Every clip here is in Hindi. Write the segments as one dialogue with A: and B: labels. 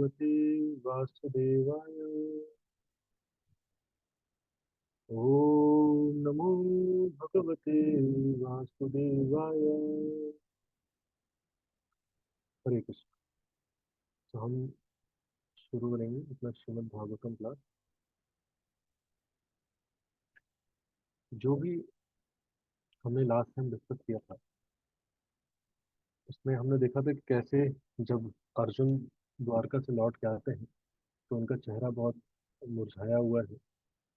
A: भगवते वासुदेवाय। ओम नमो भगवते वासुदेवाय। हरे कृष्ण। तो हम शुरू करेंगे अपना श्रीमद् भागवतम क्लास। जो भी हमने लास्ट टाइम डिस्कस किया था उसमें हमने देखा था कि कैसे जब अर्जुन द्वारका से लौट के आते हैं तो उनका चेहरा बहुत मुरझाया हुआ है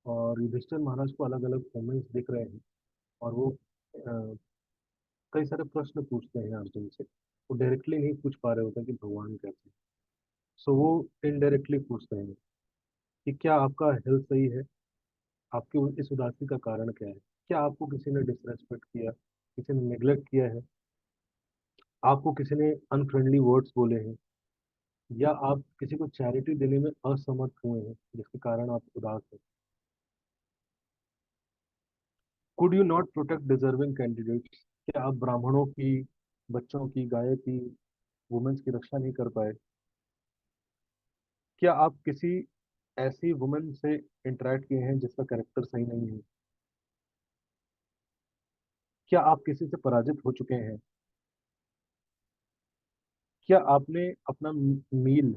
A: और युधिष्ठिर महाराज को अलग अलग मोमेंट्स दिख रहे हैं और वो अ, कई सारे प्रश्न पूछते हैं अर्जुन से। वो डायरेक्टली नहीं पूछ पा रहे होते कि भगवान कैसे। सो वो इनडायरेक्टली पूछते हैं कि क्या आपका हेल्थ सही है, आपकी इस उदासी का कारण क्या है, क्या आपको किसी ने डिसरेस्पेक्ट किया, किसी ने नेग्लेक्ट किया है, आपको किसी ने अनफ्रेंडली वर्ड्स बोले हैं, या आप किसी को चैरिटी देने में असमर्थ हुए हैं जिसके कारण आप उदास हैं। Could you not protect deserving candidates, क्या आप ब्राह्मणों की, बच्चों की, गाय की, वुमेन्स की रक्षा नहीं कर पाए? क्या आप किसी ऐसी वुमेन से इंटरेक्ट किए हैं जिसका कैरेक्टर सही नहीं है? क्या आप किसी से पराजित हो चुके हैं? क्या आपने अपना meal,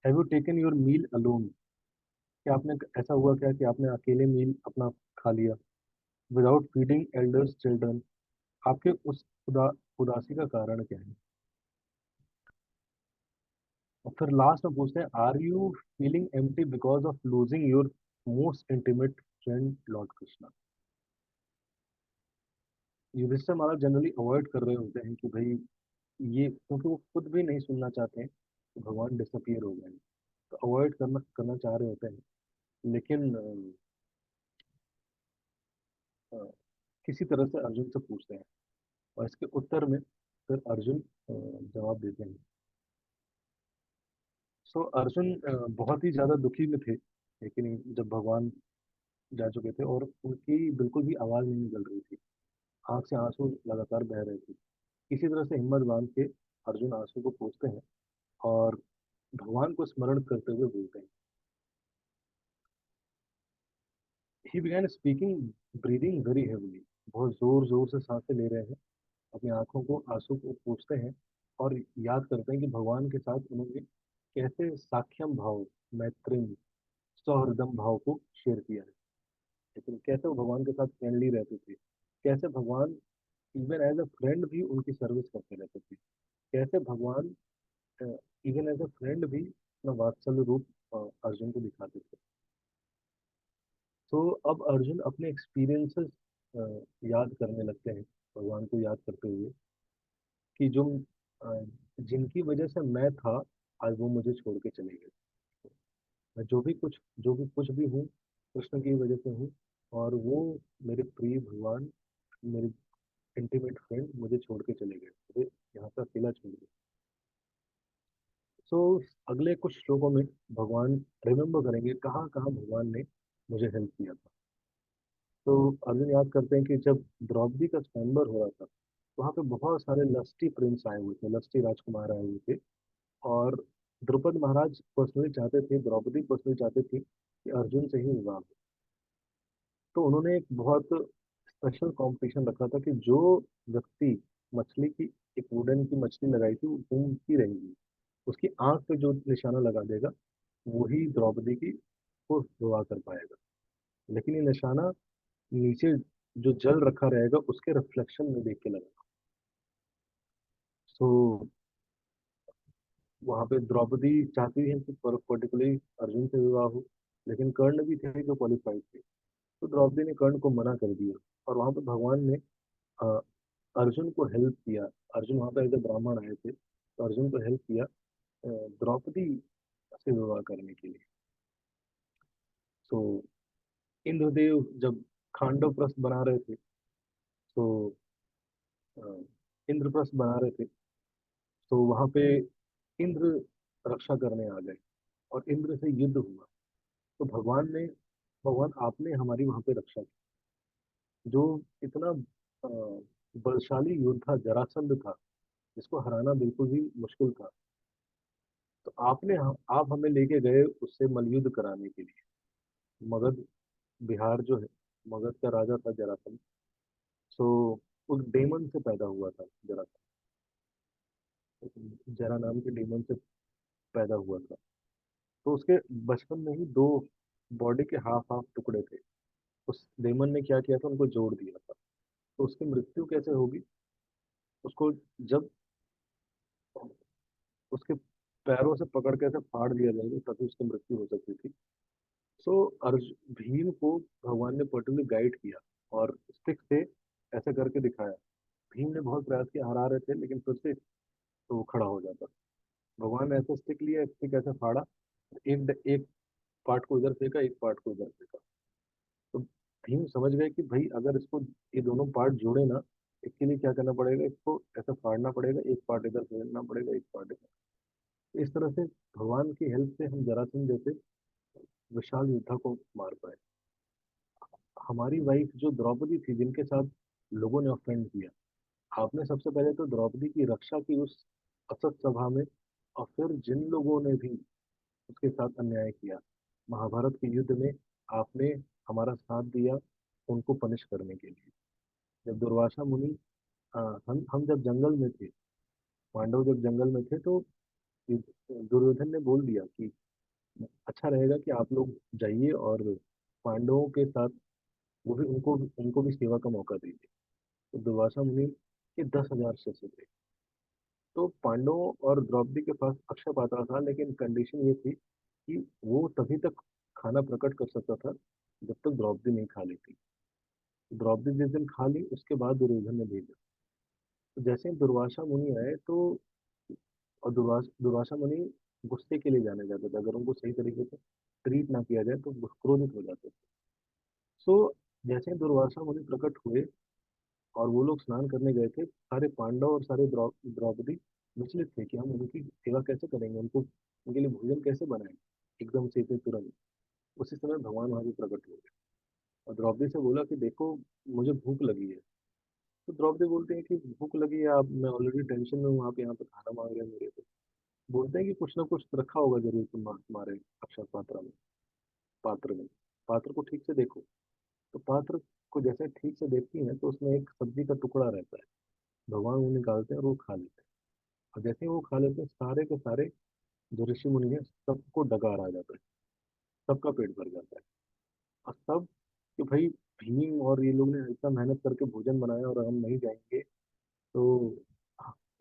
A: have you taken your meal alone, क्या आपने, ऐसा हुआ क्या कि आपने अकेले मील अपना खा लिया विदाउट फीडिंग एल्डर्स चिल्ड्रन? आपके उस उदासी का कारण क्या है? और फिर लास्ट में पूछते हैं, are you feeling empty because of losing your most intimate friend lord Krishna? Yudhishthira Maharaj generally avoid कर रहे होते हैं कि भाई ये, क्योंकि वो खुद भी नहीं सुनना चाहते हैं कि भगवान डिसअपियर हो गए हैं, तो अवॉइड करना करना चाह रहे होते हैं। लेकिन अ, किसी तरह से अर्जुन से पूछते हैं और इसके उत्तर में फिर अर्जुन जवाब देते हैं। सो अर्जुन बहुत ही ज्यादा दुखी में थे, लेकिन जब भगवान जा चुके थे और उनकी बिल्कुल भी आवाज नहीं निकल रही थी, आंख से आंसू लगातार बह रहे थे। इसी तरह से हिम्मत बांध के अर्जुन आंसू को पोंछते हैं और भगवान को स्मरण करते हुए बोलते हैं। He began speaking, breathing very heavily, बहुत जोर जोर से सांसें ले रहे हैं, अपनी आंखों को आंसू को पोंछते हैं और याद करते हैं कि भगवान के साथ उन्होंने कैसे साख्यम भाव, मैत्री, सौहृदम भाव को शेयर किया है। लेकिन कैसे वो भगवान के साथ फ्रेंडली रहते थे, कैसे भगवान इवन एज अ फ्रेंड भी उनकी सर्विस करते रहते थे, कैसे भगवान इवन एज अ फ्रेंड भी अपना वात्सल्य रूप अर्जुन को दिखाते थे। तो अब अर्जुन अपने एक्सपीरियंसेस याद करने लगते हैं, भगवान को याद करते हुए कि जो अ, जिनकी वजह से मैं था, आज वो मुझे छोड़ के चले गए। मैं जो भी कुछ भी हूँ, कृष्ण की वजह से हूँ, और वो मेरे प्रिय भगवान, मेरे इंटीमेट फ्रेंड मुझे छोड़ के चले गए, मुझे यहाँ पर अकेला छोड़ गए। सो अगले कुछ श्लोकों में भगवान रिमेम्बर करेंगे कहाँ कहाँ भगवान ने मुझे हेल्प किया था। तो अर्जुन याद करते हैं कि जब द्रौपदी का स्वयंवर हो रहा था, वहाँ पे बहुत सारे लस्टी प्रिंस आए हुए थे, लस्टी राजकुमार आए हुए थे, और द्रुपद महाराज पर्सनली चाहते थे, द्रौपदी पर्सनली चाहते थे कि अर्जुन से ही विवाह हो। तो उन्होंने एक बहुत स्पेशल कंपटीशन रखा था कि जो व्यक्ति मछली की, एक वुडन की मछली लगाई थी वो घूमती रहेगी, उसकी आंख पे जो निशाना लगा देगा वही द्रौपदी की को विवाह कर पाएगा। लेकिन ये निशाना नीचे जो जल रखा रहेगा उसके रिफ्लेक्शन में देख के लगा। सो वहां पे द्रौपदी चाहती है कि पर्टिकुलरली अर्जुन से विवाह हो, लेकिन कर्ण भी थे जो क्वालिफाइड थे, तो द्रौपदी ने कर्ण को मना कर दिया। और वहां पे भगवान ने अ, अर्जुन को हेल्प किया। अर्जुन वहां पे एज ए ब्राह्मण आए थे, तो अर्जुन को हेल्प किया द्रौपदी से विवाह करने के लिए। सो इंद्रदेव जब खांडव प्रस्थ बना रहे थे, तो इंद्रप्रस्थ बना रहे थे, तो वहां पे इंद्र रक्षा करने आ गए और इंद्र से युद्ध हुआ। तो भगवान आपने हमारी वहां पे रक्षा की। जो इतना बलशाली योद्धा जरासंध था, जिसको हराना बिल्कुल भी मुश्किल था, तो आप हमें लेके गए उससे मलयुद्ध कराने के लिए। मगध, बिहार जो है, मगध का राजा था जरासंध। सो उस डेमन से पैदा हुआ था जरासंध, जरा नाम के डेमन से पैदा हुआ था। तो उसके बचपन में ही दो बॉडी के हाफ हाफ टुकड़े थे। उस डेमन ने क्या किया था, उनको जोड़ दिया था। तो उसकी मृत्यु कैसे होगी, उसको जब उसके पैरों से पकड़ के ऐसे फाड़ दिया जाएगा तभी उसकी मृत्यु हो सकती थी। सो भीम को भगवान ने पर्टिकुलरली गाइड किया और स्टिक से ऐसे करके दिखाया। भीम ने बहुत प्रयास किया, हरा रहे थे लेकिन फिर से तो वो खड़ा हो जाता। भगवान ने ऐसे स्टिक लिया, स्टिक ऐसे फाड़ा, एक पार्ट को इधर फेंका, एक पार्ट को इधर फेंका। तो भीम समझ गए कि भाई अगर इसको ये दोनों पार्ट जोड़े ना, इसके लिए क्या करना पड़ेगा, इसको ऐसे फाड़ना पड़ेगा, एक पार्ट इधर फेंकना पड़ेगा, एक पार्ट इधर। तो इस तरह से भगवान की हेल्प से हम जरासंध जैसे विशाल योद्धा को मार पाए। हमारी वाइफ जो द्रौपदी थी, जिनके साथ लोगों ने ऑफेंड किया, आपने सबसे पहले तो द्रौपदी की रक्षा की उस असत सभा में, और फिर जिन लोगों ने भी उसके साथ अन्याय किया, महाभारत के युद्ध में आपने हमारा साथ दिया उनको पनिश करने के लिए। जब दुर्वासा मुनि, हम जब जंगल में थे, पांडव जब जंगल में थे, तो दुर्योधन ने बोल दिया कि अच्छा रहेगा कि आप लोग जाइए और पांडवों के साथ वो भी उनको उनको भी सेवा का मौका दीजिए। तो दुर्वासा मुनि के 10,000 शिष्य थे। तो पांडवों और द्रौपदी के पास अक्षय पात्र था, लेकिन कंडीशन ये थी कि वो तभी तक खाना प्रकट कर सकता था जब तक द्रौपदी नहीं खा लेती। द्रौपदी जिस दिन खा ली उसके बाद दुर्योधन ने भेजा। तो जैसे ही दुर्वासा मुनि आए तो, और दुर्वासा मुनि गुस्से के लिए जाने जाते थे, अगर उनको सही तरीके से ट्रीट ना किया जाए तो वो क्रोधित हो जाते थे। सो जैसे ही दुर्वासा मुनि प्रकट हुए और वो लोग स्नान करने गए थे, सारे पांडव और सारे द्रौपदी विचलित थे कि हम उनकी सेवा कैसे करेंगे, उनको उनके लिए भोजन कैसे बनाएंगे एकदम से इतने तुरंत। उसी समय भगवान वहां भी प्रकट हो गए और द्रौपदी से बोला कि देखो, मुझे भूख लगी है। तो द्रौपदी बोलते हैं कि भूख लगी है, आप, मैं ऑलरेडी टेंशन में हूँ, आप यहाँ पे खाना मांग रहे हैं मेरे से। बोलते हैं कि कुछ ना कुछ रखा होगा जरूर तुम्हारे अक्षय पात्र में पात्र को ठीक से देखो। तो पात्र को जैसे ठीक से देखती हैं तो उसमें एक सब्जी का टुकड़ा रहता है। भगवान वो निकालते हैं और वो खा लेते हैं। और जैसे ही वो खा लेते हैं, सारे के सारे जो ऋषि मुनि है सबको डकार आ जाता है, सबका पेट भर जाता है। और सब कि भाई भीम और ये लोग ने इतना मेहनत करके भोजन बनाया और हम नहीं जाएंगे तो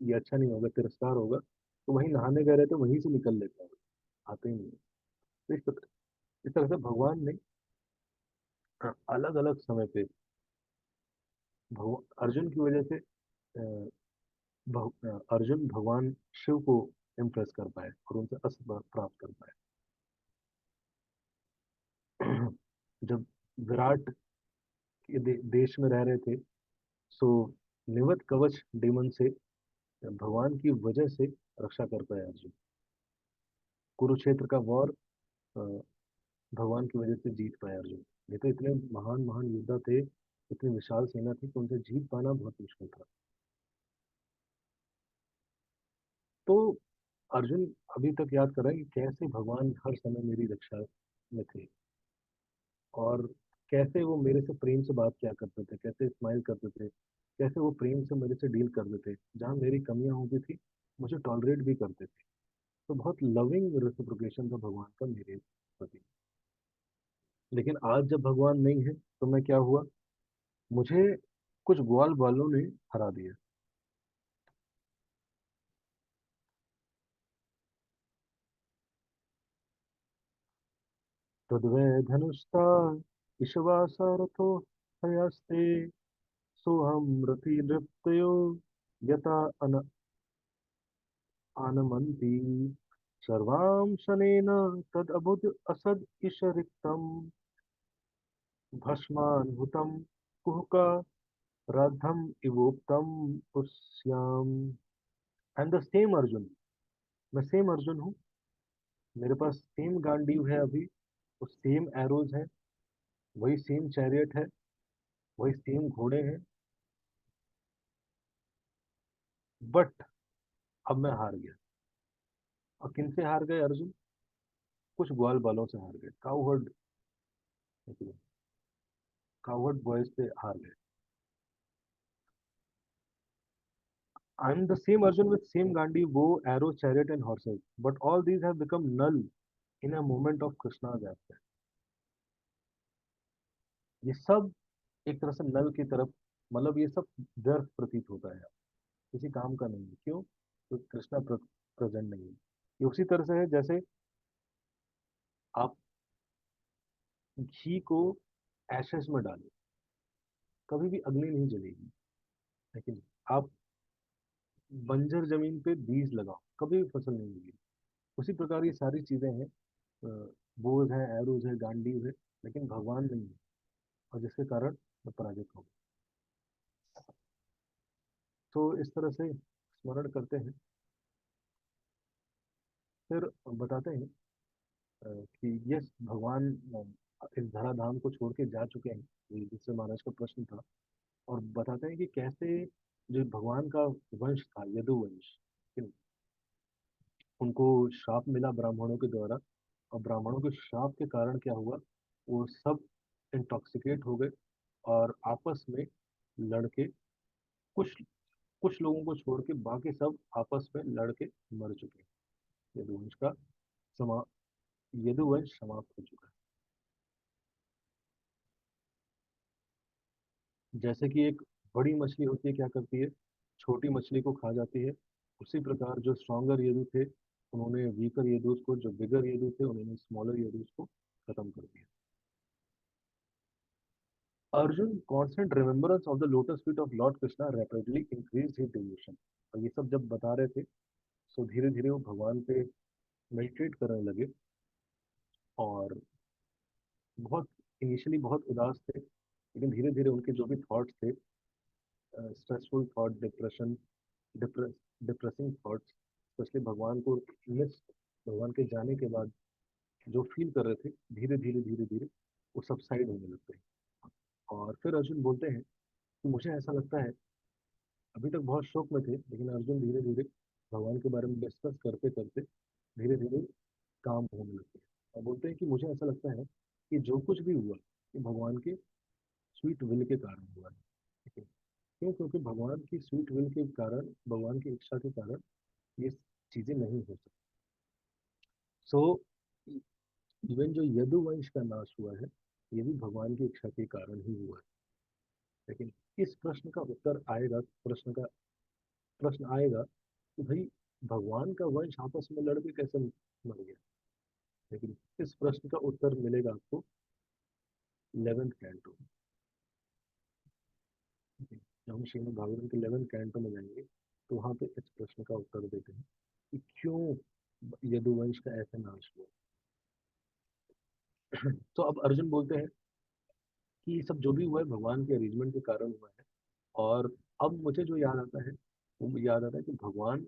A: ये अच्छा नहीं होगा, तिरस्कार होगा। तो वहीं नहाने गए रहे थे, वहीं से निकल लेते हैं, आते ही नहीं। तो इस तरह से भगवान ने अलग अलग समय पे अर्जुन की वजह से अ, अर्जुन भगवान शिव को इम्प्रेस कर पाए और उनसे अस्त्र प्राप्त कर पाए। जब विराट के देश में रह रहे थे, सो निवत कवच डेमन से भगवान की वजह से रक्षा कर पाए अर्जुन। कुरुक्षेत्र का वॉर भगवान की वजह से जीत पाए अर्जुन। ये तो इतने महान महान योद्धा थे, इतनी विशाल सेना थी कि उनसे जीत पाना बहुत मुश्किल था। तो अर्जुन अभी तक याद कर रहा है कि कैसे भगवान हर समय मेरी रक्षा में थे, और कैसे वो मेरे से प्रेम से बात किया करते थे, कैसे स्माइल करते थे, कैसे वो प्रेम से मेरे से डील करते थे, जहाँ मेरी कमियां होती थी मुझे टॉलरेट भी करते थे। तो बहुत लविंग रेसिप्रोकेशन था भगवान का मेरे प्रति। लेकिन आज जब भगवान नहीं है तो मैं क्या हुआ, मुझे कुछ ग्वाल वालों ने हरा दिया। तद्वै धनुष्टा विश्वासारथो हयास्ते, सोहम रति नृत्यो यथा आनमन्ति, सर्वां शनेन तदबुद असद ईशरिक्तम, भस्मान्भुतं कुहका राधम इवोक्तम पुष्याम। एंड द सेम अर्जुन, मैं सेम अर्जुन हूँ, मेरे पास सेम गांडीव है अभी, वो सेम एरोज है, वही सेम चैरियट है, वही सेम घोड़े हैं, बट अब मैं हार गया। और किन से हार गए अर्जुन? कुछ ग्वाल बालों से हार गए, काउहर्ड, काउहर्ड बॉयज से हार गए. I am the same Arjun with same Gandhi, bow, arrow, chariot, and horses. But all these have become null in a moment of Krishna's absence. ये सब एक तरह से नल की तरफ, मतलब ये सब व्यर्थ प्रतीत होता है, किसी काम का नहीं है. क्यों? तो कृष्णा प्रेजेंट नहीं है. ये उसी तरह से है जैसे आप घी को एशेस में डालें, कभी भी अग्नि नहीं जलेगी. लेकिन आप बंजर जमीन पे बीज लगाओ, कभी भी फसल नहीं होगी. उसी प्रकार ये सारी चीजें हैं, बोझ है, एरोज है, गांडीव है, लेकिन भगवान नहीं है, और जिसके कारण मैं पराजित हो गया. तो इस तरह से स्मरण करते हैं, फिर बताते हैं कि यस भगवान इस धराधाम को छोड़ के जा चुके हैं, ये जिससे महाराज का प्रश्न था. और बताते हैं कि कैसे जो भगवान का वंश था, यदुवंश, उनको श्राप मिला ब्राह्मणों के द्वारा. और ब्राह्मणों के श्राप के कारण क्या हुआ, वो सब इंटॉक्सिकेट हो गए और आपस में लड़के, कुछ कुछ लोगों को छोड़ के बाकी सब आपस में लड़के मर चुके हैं. यदुवंश का समा यदुवंश समाप्त हो चुका है. जैसे कि एक बड़ी मछली होती है, क्या करती है, छोटी मछली को खा जाती है. उसी प्रकार जो स्ट्रॉन्गर यदु थे, उन्होंने वीकर यदुस को, जो बिगर यदु थे, उन्होंने स्मॉलर यदुस को खत्म कर दिया. Arjun constant remembrance of the lotus feet of Lord Krishna rapidly increased his devotion. और ये सब जब बता रहे थे, सो धीरे धीरे वो भगवान पे मेडिटेट करने लगे. और बहुत इनिशियली बहुत उदास थे, लेकिन धीरे धीरे उनके जो भी थॉट्स थे, stressful thought, depression, depressing thoughts, specially भगवान को मिस, भगवान के जाने के बाद जो फील कर रहे थे, धीरे धीरे वो सबसाइड होने लगते हैं. और फिर अर्जुन बोलते हैं कि मुझे ऐसा लगता है, अभी तक बहुत शौक में थे, लेकिन अर्जुन धीरे धीरे भगवान के बारे में डिस्कस करते करते धीरे धीरे काम होने लगते हैं. और बोलते हैं कि मुझे ऐसा लगता है कि जो कुछ भी हुआ, कि भगवान के स्वीट विल के कारण हुआ है. ठीक है? क्यों? क्योंकि भगवान की स्वीट विल के कारण, भगवान की इच्छा के कारण ये चीजें नहीं हो सकती. सो इवन जो यदुवंश का नाश हुआ है, ये भी भगवान की इच्छा के कारण ही हुआ है. लेकिन इस प्रश्न का उत्तर आएगा, प्रश्न आएगा कि भाई भगवान का वंश आपस में लड़ के कैसे मर गया. लेकिन इस प्रश्न का उत्तर मिलेगा आपको 11th कैंटो. जब हम श्रीमद् भागवत के 11th कैंटो में जाएंगे, तो वहां पे इस प्रश्न का उत्तर देते हैं कि क्यों यदुवंश का ऐसा नाश हुआ. तो अब अर्जुन बोलते हैं कि ये सब जो भी हुआ है भगवान के अरेंजमेंट के कारण हुआ है. और अब मुझे जो याद आता है, वो याद आता है कि भगवान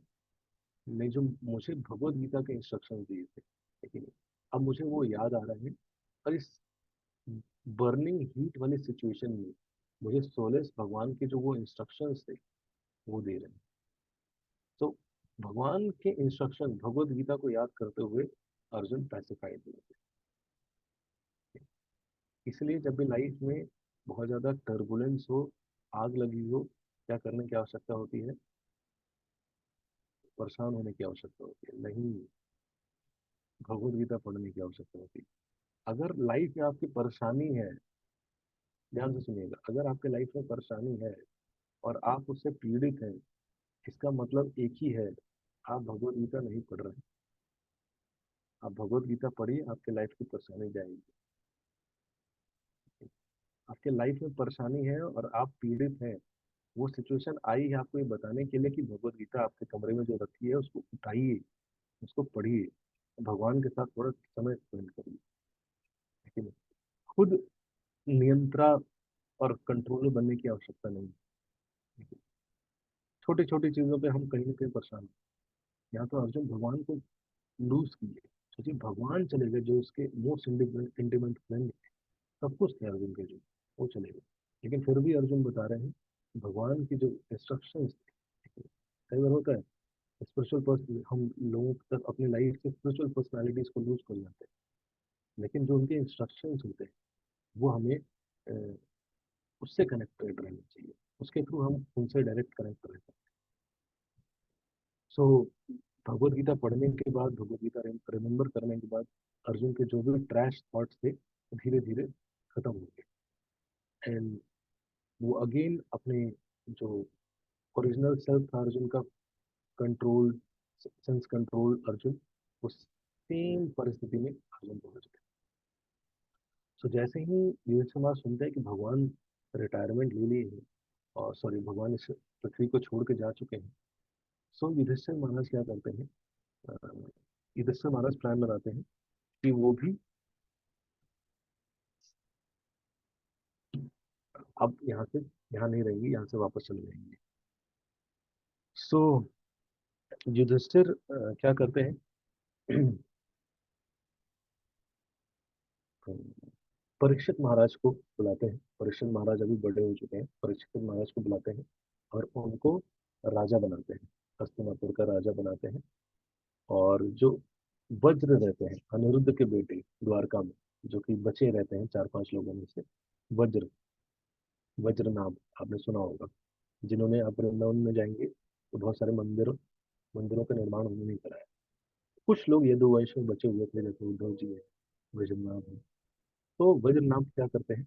A: ने जो मुझे भगवत गीता के इंस्ट्रक्शन दिए थे, लेकिन अब मुझे वो याद आ रहे हैं. और इस बर्निंग हीट वाली सिचुएशन में मुझे सोलेस भगवान के जो वो इंस्ट्रक्शंस थे, वो दे रहे हैं. तो भगवान के इंस्ट्रक्शन, भगवत गीता को याद करते हुए अर्जुन पैसिफाइड हुए. इसलिए जब भी लाइफ में बहुत ज्यादा टर्बुलेंस हो, आग लगी हो, क्या करने की आवश्यकता होती है? परेशान होने की आवश्यकता होती है नहीं, भगवत गीता पढ़ने की आवश्यकता होती है. अगर लाइफ में आपकी परेशानी है, ध्यान से सुनिएगा, अगर आपके लाइफ में परेशानी है और आप उससे पीड़ित हैं, इसका मतलब एक ही है, आप भगवत गीता नहीं पढ़ रहे हैं. आप भगवत गीता पढ़िए, आपके लाइफ की परेशानी जाएगी. आपके लाइफ में परेशानी है और आप पीड़ित हैं, वो सिचुएशन आई है आपको ये बताने के लिए कि भगवत गीता आपके कमरे में जो रखी है उसको उठाइए, उसको पढ़िए, भगवान के साथ थोड़ा समय स्पेंड करिए. लेकिन खुद नियंत्रण और कंट्रोलर बनने की आवश्यकता नहीं है. छोटी छोटी चीजों पे हम कहीं ना कहीं परेशान हैं. यहाँ तो अर्जुन भगवान को लूज किए, सोचिए भगवान चले गए, जो उसके मोस्ट इंटीमेट फ्रेंड, सब कुछ थे अर्जुन के जो, वो चले गए. लेकिन फिर भी अर्जुन बता रहे हैं भगवान की जो इंस्ट्रक्शंस थे. कई बार होता है स्पिरिचुअल पर्सन, हम लोगों तक अपनी लाइफ से स्पिरिचुअल पर्सनालिटीज को लूज कर जाते हैं, लेकिन जो उनके इंस्ट्रक्शंस होते हैं वो हमें उससे कनेक्टेड रहना चाहिए, उसके थ्रू हम उनसे डायरेक्ट कनेक्ट रह सकते हैं। सो भगवत गीता पढ़ने के बाद, भगवत गीता रिमेम्बर करने के बाद, अर्जुन के जो भी ट्रैश थॉट्स थे धीरे धीरे खत्म हो गए, एंड वो अगेन अपने जो ओरिजिनल सेल्फ था अर्जुन का, कंट्रोल, सेंस कंट्रोल अर्जुन, उस सेम परिस्थिति में अर्जुन पहुंच गए। सो जैसे ही युधिष्ठिर महाराज सुनते हैं कि भगवान रिटायरमेंट ले लिए हैं, और सॉरी भगवान इस पृथ्वी को छोड़ के जा चुके हैं, सो युधिष्ठिर महाराज क्या करते हैं, अ, युधिष्ठिर महाराज प्लान बनाते हैं कि वो भी अब यहाँ से, यहाँ नहीं रहेंगे, यहाँ से वापस चले जाएंगे। सो युधिष्ठिर क्या करते हैं, परीक्षित महाराज को बुलाते हैं। परीक्षित महाराज अभी बड़े हो चुके हैं, परीक्षित महाराज को बुलाते हैं और उनको राजा बनाते हैं, हस्तिनापुर का राजा बनाते हैं। और जो वज्र रहते हैं, अनिरुद्ध के बेटे द्वारका में, जो कि बचे रहते हैं 4-5 लोगों में से, वज्र, वज्र नाम आपने सुना होगा, जिन्होंने, आप वृंदावन में जाएंगे तो बहुत सारे मंदिरों का निर्माण उन्होंने ही कराया। कुछ लोग यदुवंश में बचे हुए थे, जैसे उद्धव जी है, वज्रनाभ है। तो वज्रनाभ क्या करते हैं,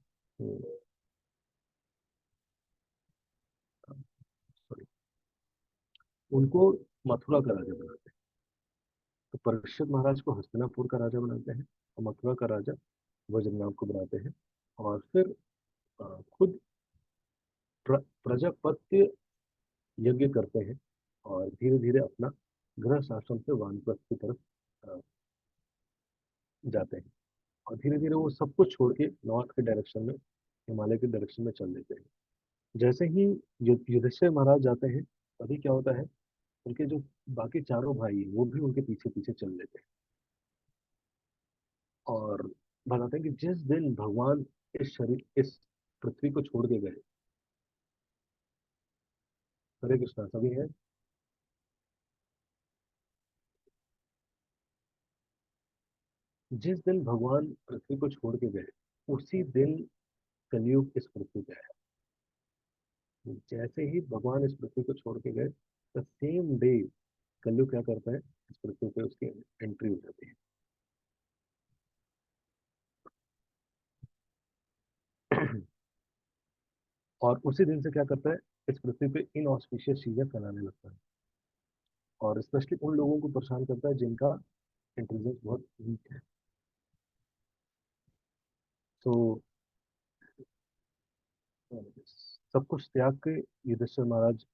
A: सॉरी, उनको मथुरा का राजा बनाते हैं। तो परीक्षित महाराज को हस्तिनापुर का राजा बनाते हैं, और मथुरा का राजा वज्रनाभ को बनाते हैं। और फिर खुद प्रजापत्य यज्ञ करते हैं, और धीरे धीरे अपना गृह आश्रम से वानप्रस्थ की तरफ अ, जाते हैं। और धीरे धीरे वो सब कुछ छोड़ के नॉर्थ के डायरेक्शन में, हिमालय के डायरेक्शन में चल देते हैं। जैसे ही युधिष्ठिर महाराज जाते हैं, तभी क्या होता है, उनके जो बाकी चारों भाई हैं वो भी उनके पीछे पीछे चल लेते हैं। और बताते हैं कि जिस दिन भगवान इस पृथ्वी को छोड़ के गए, हरे कृष्णा सभी है, जिस दिन भगवान पृथ्वी को छोड़ के गए, उसी दिन कलयुग इस पृथ्वी पे आया। जैसे ही भगवान इस पृथ्वी को छोड़ के गए, द सेम डे कलयुग क्या करता है, इस पृथ्वी पे उसकी एंट्री हो जाती है। और उसी दिन से क्या करता है, इस पृथ्वी पे इनऑस्पिशियस चीजें फैलाने लगता है, और स्पेशली उन लोगों को परेशान करता है जिनका इंटेलिजेंस बहुत वीक है। तो सब कुछ त्याग के युधिष्ठिर महाराज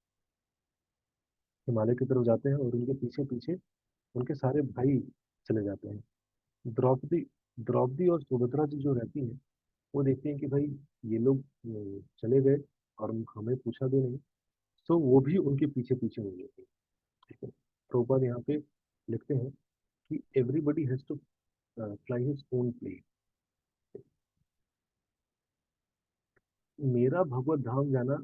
A: हिमालय की तरफ जाते हैं, और उनके पीछे पीछे उनके सारे भाई चले जाते हैं। द्रौपदी द्रौपदी और सुभद्रा जी जो रहती हैं, वो देखती हैं कि भाई ये लोग चले गए और हमें पूछा भी नहीं, तो वो भी उनके पीछे पीछे हो जाती है। ठीक है, प्रभुपाद यहाँ पे लिखते हैं कि everybody has to fly his own plane. मेरा भगवत धाम जाना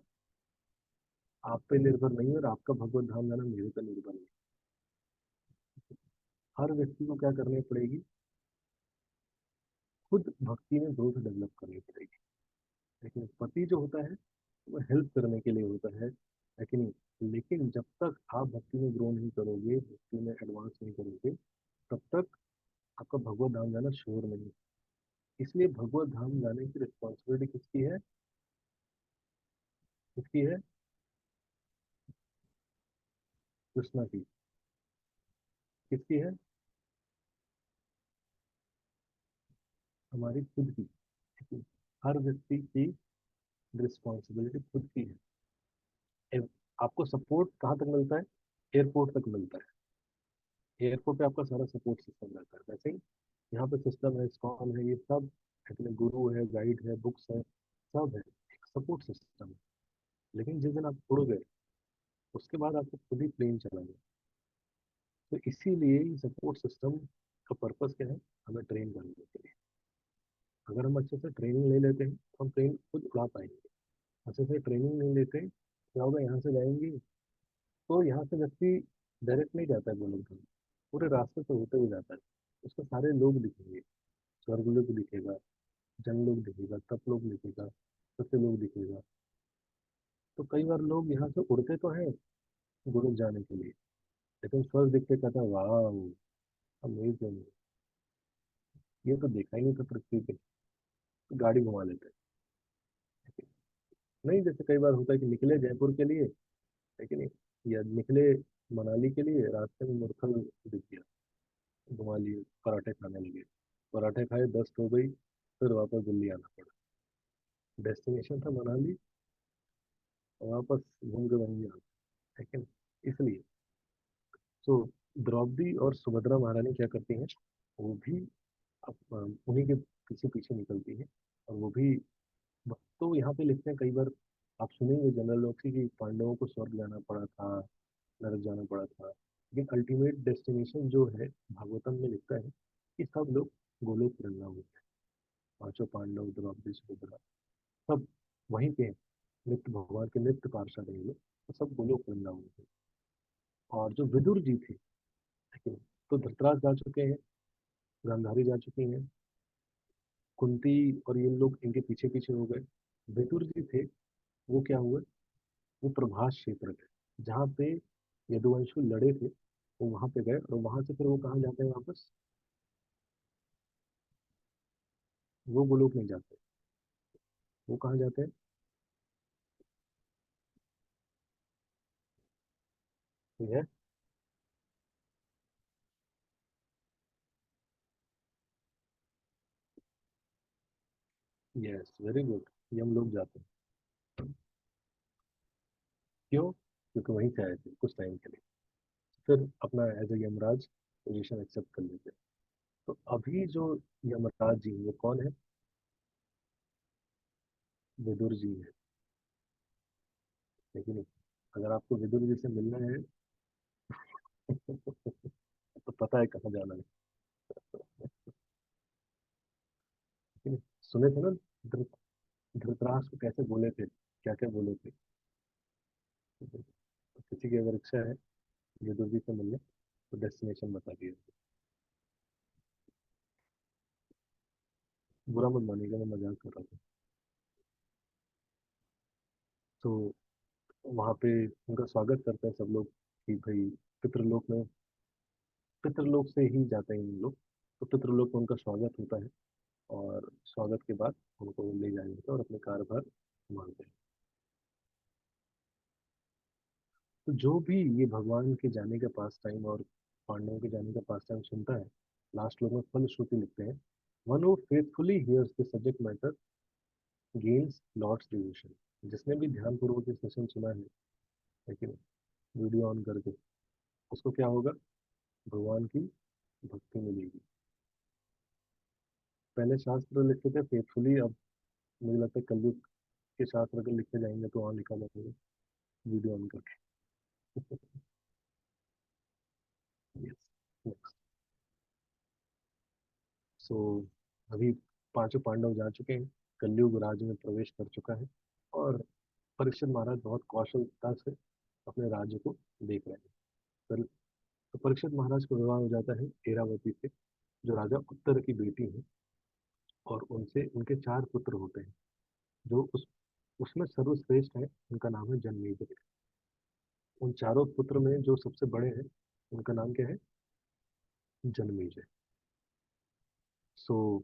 A: आप पे निर्भर नहीं है, और आपका भगवत धाम जाना मेरे पे निर्भर नहीं है। हर व्यक्ति को क्या करनी पड़ेगी, खुद भक्ति में ग्रोथ डेवलप करनी पड़ेगी। लेकिन पति जो होता है वो हेल्प करने के लिए होता है, लेकिन जब तक आप भक्ति में ग्रो नहीं करोगे, भक्ति में एडवांस नहीं करोगे, तब तक आपका भगवत धाम जाना श्योर नहीं। इसलिए भगवत धाम जाने की रिस्पॉन्सिबिलिटी किसकी है, किसकी है, कृष्णा की। किसकी है, हमारी खुद की। हर व्यक्ति की रिस्पॉन्सिबिलिटी खुद की है। आपको सपोर्ट कहाँ तक मिलता है, एयरपोर्ट तक मिलता है। एयरपोर्ट पे आपका सारा सपोर्ट सिस्टम रहता है, वैसे ही यहाँ पे सिस्टम है, स्कॉल है, ये सब अपने गुरु है, गाइड है, बुक्स है, सब है, एक सपोर्ट सिस्टम है। लेकिन जिस दिन आप उड़ गए, उसके बाद आपको खुद ही प्लेन चला गया। तो इसीलिए सपोर्ट सिस्टम का पर्पस क्या है, हमें ट्रेन करने के लिए। अगर हम अच्छे से ट्रेनिंग ले लेते हैं तो हम प्लेन खुद उड़ा पाएंगे। अच्छे से ट्रेनिंग नहीं लेते, क्या होगा, यहाँ से जाएंगे तो यहाँ से व्यक्ति डायरेक्ट नहीं जाता है गोलोक धाम, पूरे रास्ते से होते हुए जाता है। उसमें सारे लोग दिखेंगे, स्वर्गलोक दिखेगा, जनलोक दिखेगा, तपलोक दिखेगा, सत्यलोक दिखेगा। तो कई बार लोग यहाँ से उड़ते तो हैं गोलोक जाने के लिए, लेकिन स्वर्ग दिख के कहता है वाह, अमेजिंग, ये तो देखा ही नहीं था पृथ्वी पे। तो गाड़ी घुमा लेते हैं। नहीं, जैसे कई बार होता है कि निकले जयपुर के लिए, है कि नहीं, या निकले मनाली के लिए, रास्ते में मुरथल दिख गया, घुमा लिए, पराठे खाने लगे, पराठे खाए, दस्त हो गई, फिर वापस दिल्ली आना पड़ा। डेस्टिनेशन था मनाली, और वापस घूम के वहीं आ गए, है कि नहीं, इसलिए। तो द्रौपदी और सुभद्रा महारानी क्या करती हैं, वो भी उन्हीं के पीछे पीछे निकलती है, और वो भी। तो यहाँ पे लिखते हैं कई बार, आप सुनेंगे जनरल लोग से कि पांडवों को स्वर्ग जाना पड़ा था, नरक जाना पड़ा था, लेकिन अल्टीमेट डेस्टिनेशन जो है, भागवतम में लिखता है कि सब लोग गोलोक वृंदावन में, पांचों पांडव, द्रौपदी, सुभद्रा, सब वहीं पे हैं। नित्य भगवान के नित्य पार्षद हैं ये लोग, तो सब गोलोक वृंदावन में। और जो विदुर जी थे, ठीक है, तो धृतराज जा चुके हैं, गांधारी जा चुकी हैं, कुंती और ये लोग इनके पीछे पीछे हो गए। विदुर जी थे, वो क्या हुए, वो प्रभास क्षेत्र थे, जहाँ पे यदुवंशु लड़े थे, वो वहां पे गए, और वहां से फिर वो कहाँ जाते हैं वापस, वो गोलोक नहीं जाते, वो कहाँ जाते हैं। ठीक है। यस, वेरी गुड, यम लोग जाते हैं। क्यों? क्योंकि वहीं से आए थे कुछ टाइम के लिए, फिर अपना as a Yamraj position accept कर लेते हैं। तो अभी जो यमराज जी हैं, वो कौन है, विदुर जी है, लेकिन अगर आपको विदुर जी से मिलना है तो पता है कहाँ जाना है, लेकिन सुने थे ना धृत- धृतराष्ट्र को कैसे बोले थे, क्या क्या बोले थे। तो किसी की अगर इच्छा है विदुर जी से मिलने, तो डेस्टिनेशन बता दिए। बुरा मत मानिएगा, मैं मजाक कर रहा था। तो वहाँ पे उनका स्वागत करते हैं सब लोग, कि भाई पितृलोक में, पितृलोक से ही जाते हैं इन लोग, तो पितृलोक में उनका स्वागत होता है, और स्वागत के बाद उनको ले जाएंगे और अपने कार्यभार संभालते हैं। तो जो भी ये भगवान के जाने का पास टाइम और पांडवों के जाने का पास टाइम सुनता है, लास्ट लोग में फलश्रुति लिखते हैं, one who faithfully hears the subject matter gains lord's devotion. जिसने भी ध्यान पूर्वक ये सेशन सुना है, लेकिन वीडियो ऑन करके, उसको क्या होगा, भगवान की भक्ति मिलेगी। पहले शास्त्र लिखते थे फेथफुली, अब मुझे लगता है कलयुग के शास्त्र अगर लिखे जाएंगे तो वहाँ लिखा जाएगा वीडियो ऑन करके। Yes, next. सो अभी पांचों पांडव जा चुके हैं, कलयुग राज में प्रवेश कर चुका है, और परीक्षित महाराज बहुत कौशलता से अपने राज्य को देख रहे हैं। फिर तो परीक्षित महाराज का विवाह हो जाता है एरावती से, जो राजा उत्तर की बेटी है, और उनसे उनके चार पुत्र होते हैं, जो उसमें सर्वश्रेष्ठ है, उनका नाम है जन्मेजय। उन चारों पुत्र में जो सबसे बड़े हैं, उनका नाम क्या है, जन्मेजय। सो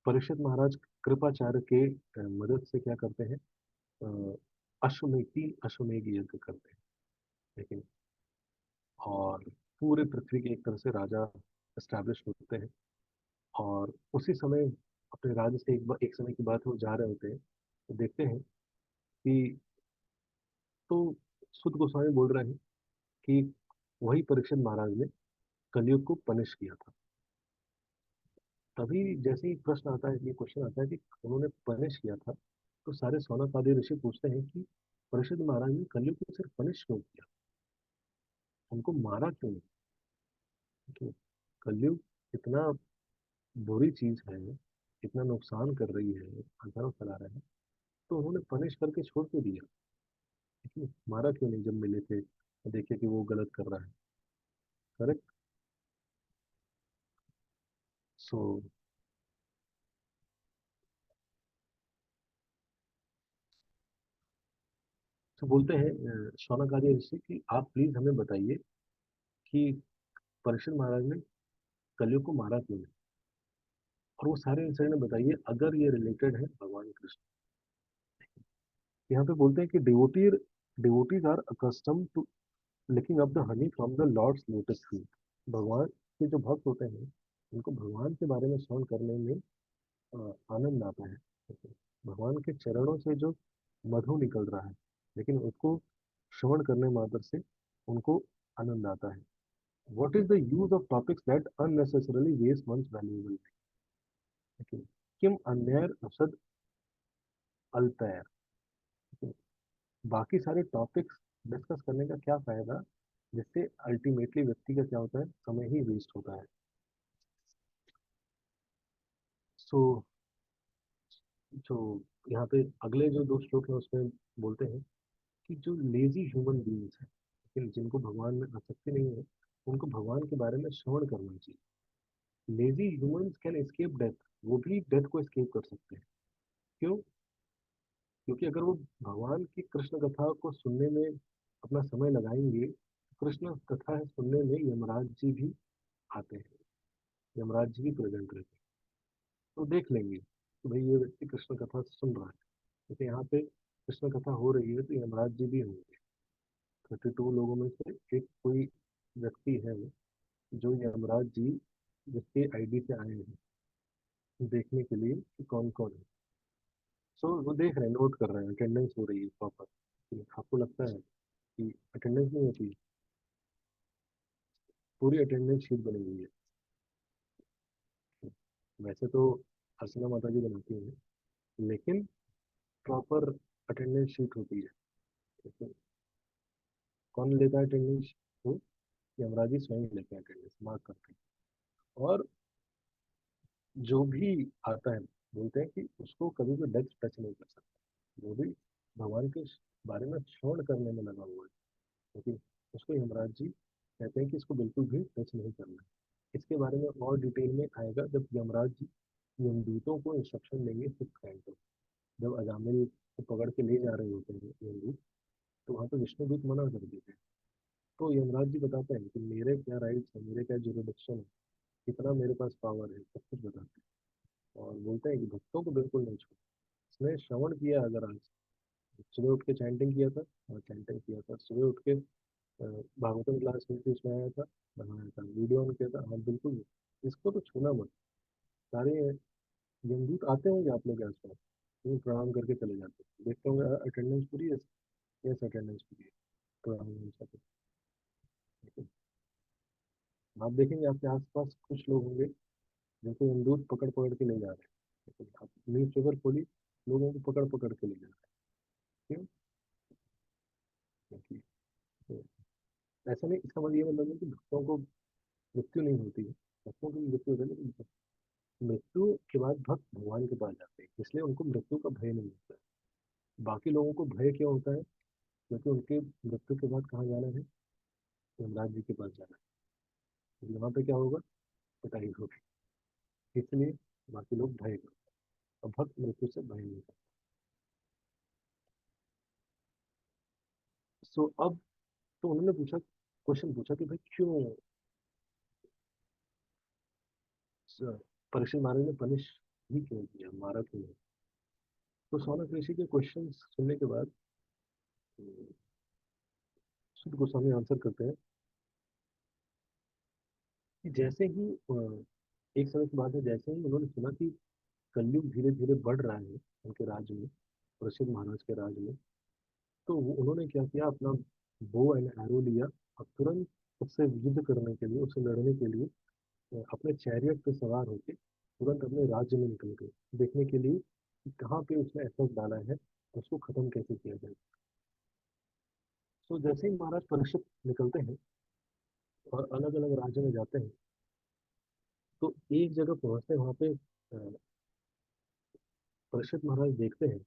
A: परीक्षित महाराज कृपाचार्य के मदद से क्या करते हैं, अश्वमेध, 3 अश्वमेध यज्ञ करते हैं, लेकिन, और पूरे पृथ्वी के एक तरह से राजा एस्टैब्लिश होते हैं। और उसी समय अपने राज्य से एक समय की बात, वो जा रहे होते हैं, तो देखते हैं कि, तो सुत गोस्वामी बोल रहे हैं कि वही परीक्षित महाराज ने कलयुग को पनिश किया था। तभी जैसे ही प्रश्न आता है, ये क्वेश्चन आता है कि उन्होंने पनिश किया था, तो सारे सौनक आदि ऋषि पूछते हैं कि परीक्षित महाराज ने कलयुग को सिर्फ पनिश क्यों किया, उनको मारा क्यों नहीं। क्यों? कलयुग इतना बुरी चीज है, इतना नुकसान कर रही है, अधर्म फैला रहा है, तो उन्होंने पनिश करके छोड़ क्यों दिया, ठीक है? मारा क्यों नहीं जब मिले थे, तो देखे कि वो गलत कर रहा है। करेक्ट। सो तो बोलते हैं शौनकादिक ऋषि कि आप प्लीज हमें बताइए कि परीक्षित महाराज ने कलयुग को मारा क्यों नहीं, और वो सारे इंसिडेंट बताइए अगर ये रिलेटेड है भगवान कृष्ण। यहाँ पे बोलते हैं कि devotees are accustom to licking up the honey from the lord's lotus feet. भगवान के जो भक्त होते हैं उनको भगवान के बारे में श्रवण करने में आनंद आता है। भगवान के चरणों से जो मधु निकल रहा है, लेकिन उसको श्रवण करने मात्र से उनको आनंद आता है। What is the use of topics that unnecessarily waste one's valuable time. किम अन्यर असद अल्पैर। बाकी सारे टॉपिक्स डिस्कस करने का क्या फायदा, जिससे अल्टीमेटली व्यक्ति का क्या होता है, समय ही वेस्ट होता है। सो जो यहाँ पे अगले जो दो श्लोक है उसमें बोलते हैं कि जो लेजी ह्यूमन बीइंग्स हैं, लेकिन जिनको भगवान में आसक्ति नहीं है, उनको भगवान के बारे में श्रवण करना चाहिए। Lazy humans can escape death. वो भी डेथ को एस्केप कर सकते हैं। क्यों? क्योंकि अगर वो भगवान की कृष्ण कथा को सुनने में अपना समय लगाएंगे, कृष्ण कथा सुनने में यमराज जी भी आते हैं, यमराज जी भी प्रेजेंट रहते हैं। तो देख लेंगे कि भाई ये व्यक्ति कृष्ण कथा सुन रहा है। जैसे यहाँ पे कृष्ण कथा हो रही है तो यमराज जी भी होंगे। 32 लोगों में से एक कोई व्यक्ति है जो यमराज जी जिसके आईडी से आए हैं देखने के लिए कि कौन कौन है। सो वो देख रहे हैं, नोट कर रहे हैं, अटेंडेंस हो रही है प्रॉपर। आपको लगता है कि अटेंडेंस नहीं होती? पूरी अटेंडेंस शीट बनी हुई है। वैसे तो अर्चना माता जी बनाती हैं, लेकिन प्रॉपर अटेंडेंस शीट होती है। तो कौन लेता है अटेंडेंस? वो यमराज जी स्वयं लेते हैं, अटेंडेंस मार्क करते हैं। और जो भी आता है बोलते हैं कि उसको कभी भी डेस्क टच नहीं कर सकता। वो भी भगवान के बारे में श्रवण करने में लगा हुआ है, लेकिन उसको यमराज जी कहते हैं कि इसको बिल्कुल भी टच नहीं करना है। इसके बारे में और डिटेल में आएगा जब यमराज जी यमदूतों को इंस्ट्रक्शन देंगे 6th कैंटो। जब अजामिल को पकड़ के ले जा रहे होते हैं यमदूत, तो वहाँ पे विष्णुदूत मना कर देते हैं। तो यमराज जी बताते हैं कि मेरे क्या राइट्स है, मेरे क्या जुरिडिक्शन है, कितना मेरे पास पावर है, सब कुछ बताते हैं। और बोलते हैं कि भक्तों को बिल्कुल नहीं छोड़। इसने श्रवण किया, अगर आज सुबह उठ के चैंटिंग किया था, और चैंटिंग किया था सुबह उठ के, भागवतम क्लास में भी उसमें आया था, बनाया था, वीडियो ऑन किया था, हाँ बिल्कुल नहीं। इसको तो छूना मत। सारे यमदूत आते होंगे आप लोग के आसपास, तो प्रणाम करके चले जाते हैं, देखते होंगे अटेंडेंस पूरी है। यस अटेंडेंस पूरी है, प्रणाम करके। आप देखेंगे आपके आसपास कुछ लोग होंगे जिनको यमदूत पकड़ पकड़ के ले जा रहे हैं, लेकिन आप न्यूज पेपर खोली, लोगों को पकड़ पकड़ के ले जा रहे हैं। क्यों? क्योंकि तो ऐसा नहीं, इसका मतलब ये मतलब है कि भक्तों को मृत्यु नहीं होती है। भक्तों की मृत्यु होती है, लेकिन मृत्यु के बाद भक्त भगवान के पास जाते हैं, इसलिए उनको मृत्यु का भय नहीं होता है। बाकी लोगों को भय क्यों होता है? क्योंकि उनके मृत्यु के बाद कहाँ जाना है? यमराज जी के पास जाना है। यहाँ पे क्या होगा? पिटाई होगी। इसलिए बाकी लोग भय करते हैं, और भक्त मृत्यु से भय नहीं करते। सो अब तो उन्होंने पूछा, क्वेश्चन पूछा कि भाई क्यों परीक्षित महाराज ने पनिश ही क्यों किया, मारा क्यों नहीं? तो सौनक ऋषि के क्वेश्चन सुनने के बाद शुद्ध गोस्वामी आंसर करते हैं कि जैसे ही एक समय की बात है, जैसे ही उन्होंने सुना कि कलयुग धीरे धीरे बढ़ रहा है उनके राज्य में, परीक्षित महाराज के राज्य में, तो उन्होंने क्या किया, अपना बो एंड एरो लिया और तुरंत उससे युद्ध करने के लिए, उससे लड़ने के लिए अपने चैरियट पे सवार होकर तुरंत अपने राज्य में निकल गए, देखने के लिए कि कहाँ पे उसने एफर्ट डाला है, उसको खत्म कैसे किया जाए। तो जैसे ही महाराज परीक्षित निकलते हैं और अलग अलग राज्यों में जाते हैं, तो एक जगह पहुंचते हैं, वहाँ पे परीक्षित महाराज देखते हैं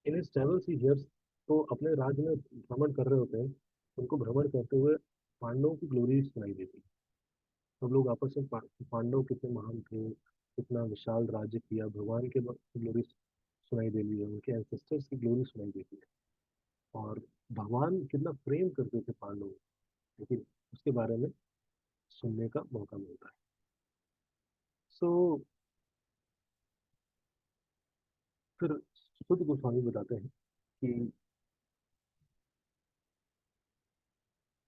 A: in his travels he hears. तो अपने राज्य में भ्रमण कर रहे होते हैं, उनको भ्रमण करते हुए पांडवों की ग्लोरी सुनाई देती है। सब लोग आपस में पांडव कितने महान थे, कितना विशाल राज्य किया, भगवान के ग्लोरी सुनाई दे रही है, उनके एंसेस्टर्स की ग्लोरी सुनाई देती है। और भगवान कितना प्रेम करते थे पांडवों, लेकिन उसके बारे में सुनने का मौका मिलता है। सो फिर सुध गोस्वामी बताते हैं कि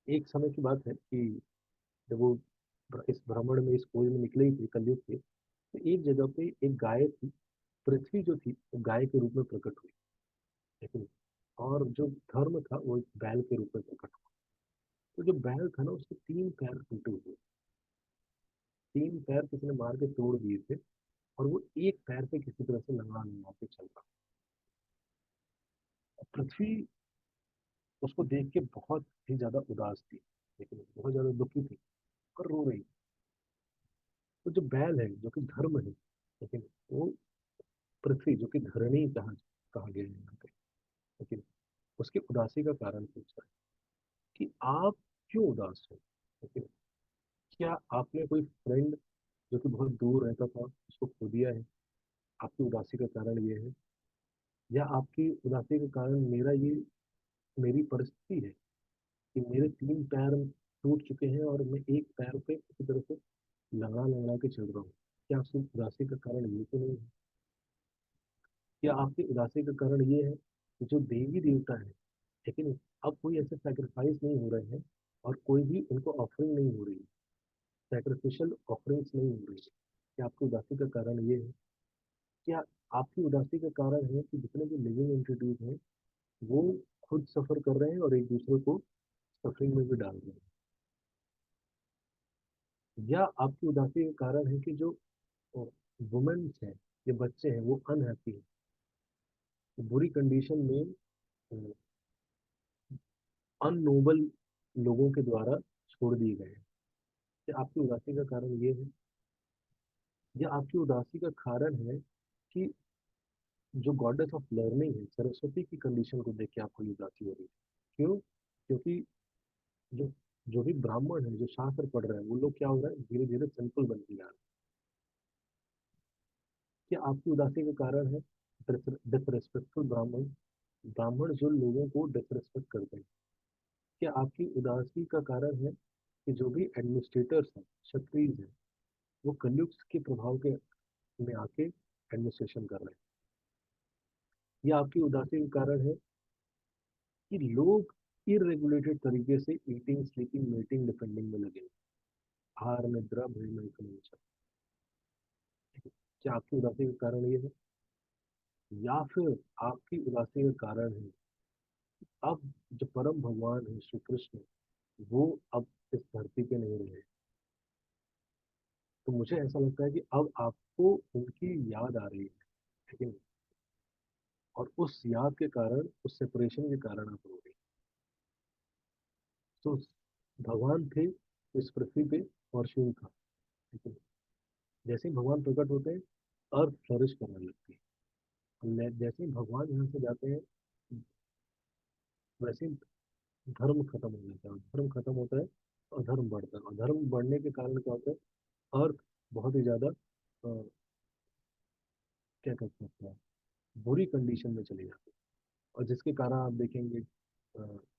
A: एक समय की बात है कि जब वो इस भ्रमण में, इस खोज में निकले ही थे कलयुग के, तो एक जगह पे एक गाय थी। पृथ्वी जो थी वो गाय के रूप में प्रकट हुई, लेकिन और जो धर्म था वो एक बैल के रूप में प्रकट हुआ। तो जो बैल था ना, उसके तीन पैर टूटे हुए, तीन पैर किसी ने मार के तोड़ दिए थे, और वो एक पैर पे किसी तरह से लंगड़ा लंगड़ा के चल रहा। पृथ्वी उसको देख के बहुत ही ज्यादा उदास थी, लेकिन बहुत ज्यादा दुखी थी और रो रही। तो जो बैल है, जो कि धर्म है, लेकिन वो पृथ्वी जो कि धरणी कहा गया है यहाँ पे, लेकिन उसकी उदासी का कारण पूछता है कि आप क्यों उदास हो। लेकिन क्या आपने कोई फ्रेंड जो कि बहुत दूर रहता था उसको खो दिया है, आपकी उदासी का कारण ये है? या आपकी उदासी का कारण मेरी परिस्थिति है कि मेरे तीन पैर टूट चुके हैं और मैं एक पैर पे किसी तरह से लंगड़ा लंगड़ा के चल रहा हूँ? क्या आपकी उदासी का कारण ये तो नहीं है? क्या आपकी उदासी का कारण ये है कि जो देवी देवता है, लेकिन अब कोई ऐसे सैक्रिफाइस नहीं हो रहे हैं, और कोई भी उनको ऑफरिंग नहीं हो रही है, सैक्रिफिशियल ऑफरिंग्स नहीं हो रही है? क्या आपकी उदासी का कारण ये है? क्या आपकी उदासी का कारण है कि जितने भी लिविंग एंटिटीज हैं वो खुद सफर कर रहे हैं और एक दूसरे को सफरिंग में भी डाल रहे हैं? या आपकी उदासी का कारण है कि जो वुमेन्स हैं, ये बच्चे हैं, वो अनहैप्पी हैं, बुरी कंडीशन में, अननोबल लोगों के द्वारा छोड़ दिए गए हैं? क्या आपकी उदासी का कारण ये है? या आपकी उदासी का कारण है कि जो गॉडेस ऑफ लर्निंग है, सरस्वती की कंडीशन को देख के आपको ये उदासी हो रही है? क्यों? क्योंकि जो जो भी ब्राह्मण है, जो शास्त्र पढ़ रहे हैं, वो लोग क्या हो रहा है, धीरे धीरे सिंपल बनते जा रहे हैं। क्या आपकी उदासी का कारण है डिसरेस्पेक्टफुल ब्राह्मण, ब्राह्मण जो लोगों को डिसरेस्पेक्ट करते हैं? क्या आपकी उदासी का कारण है कि जो भी एडमिनिस्ट्रेटर्स हैं, क्षत्रिय हैं, वो कलयुग के प्रभाव के में आके एडमिनिस्ट्रेशन कर रहे हैं? या आपकी उदासी का कारण है कि लोग इरेगुलेटेड तरीके से ईटिंग, स्लीपिंग, मीटिंग, डिफेंडिंग में लगे हैं, आहार निद्रा भय में? क्या आपकी उदासी का कारण ये है? या फिर आपकी उदासी का कारण है अब जो परम भगवान है श्री कृष्ण, वो अब इस धरती पे नहीं रहे? तो मुझे ऐसा लगता है कि अब आपको उनकी याद आ रही है, ठीक है? और उस याद के कारण, उस सेपरेशन के कारण आप रो रही हैं। तो भगवान थे इस पृथ्वी पे और शिव था, ठीक है? जैसे ही भगवान प्रकट होते हैं, अर्थ फ्लरिश करने लगती है। जैसे ही भगवान यहाँ से जाते हैं, वैसे ही धर्म खत्म हो जाता है, और धर्म खत्म होता है और धर्म बढ़ता है, और धर्म बढ़ने के कारण क्या होता है, अर्थ बहुत ही ज्यादा क्या कर सकते हैं, बुरी कंडीशन में चले जाते हैं। और जिसके कारण आप देखेंगे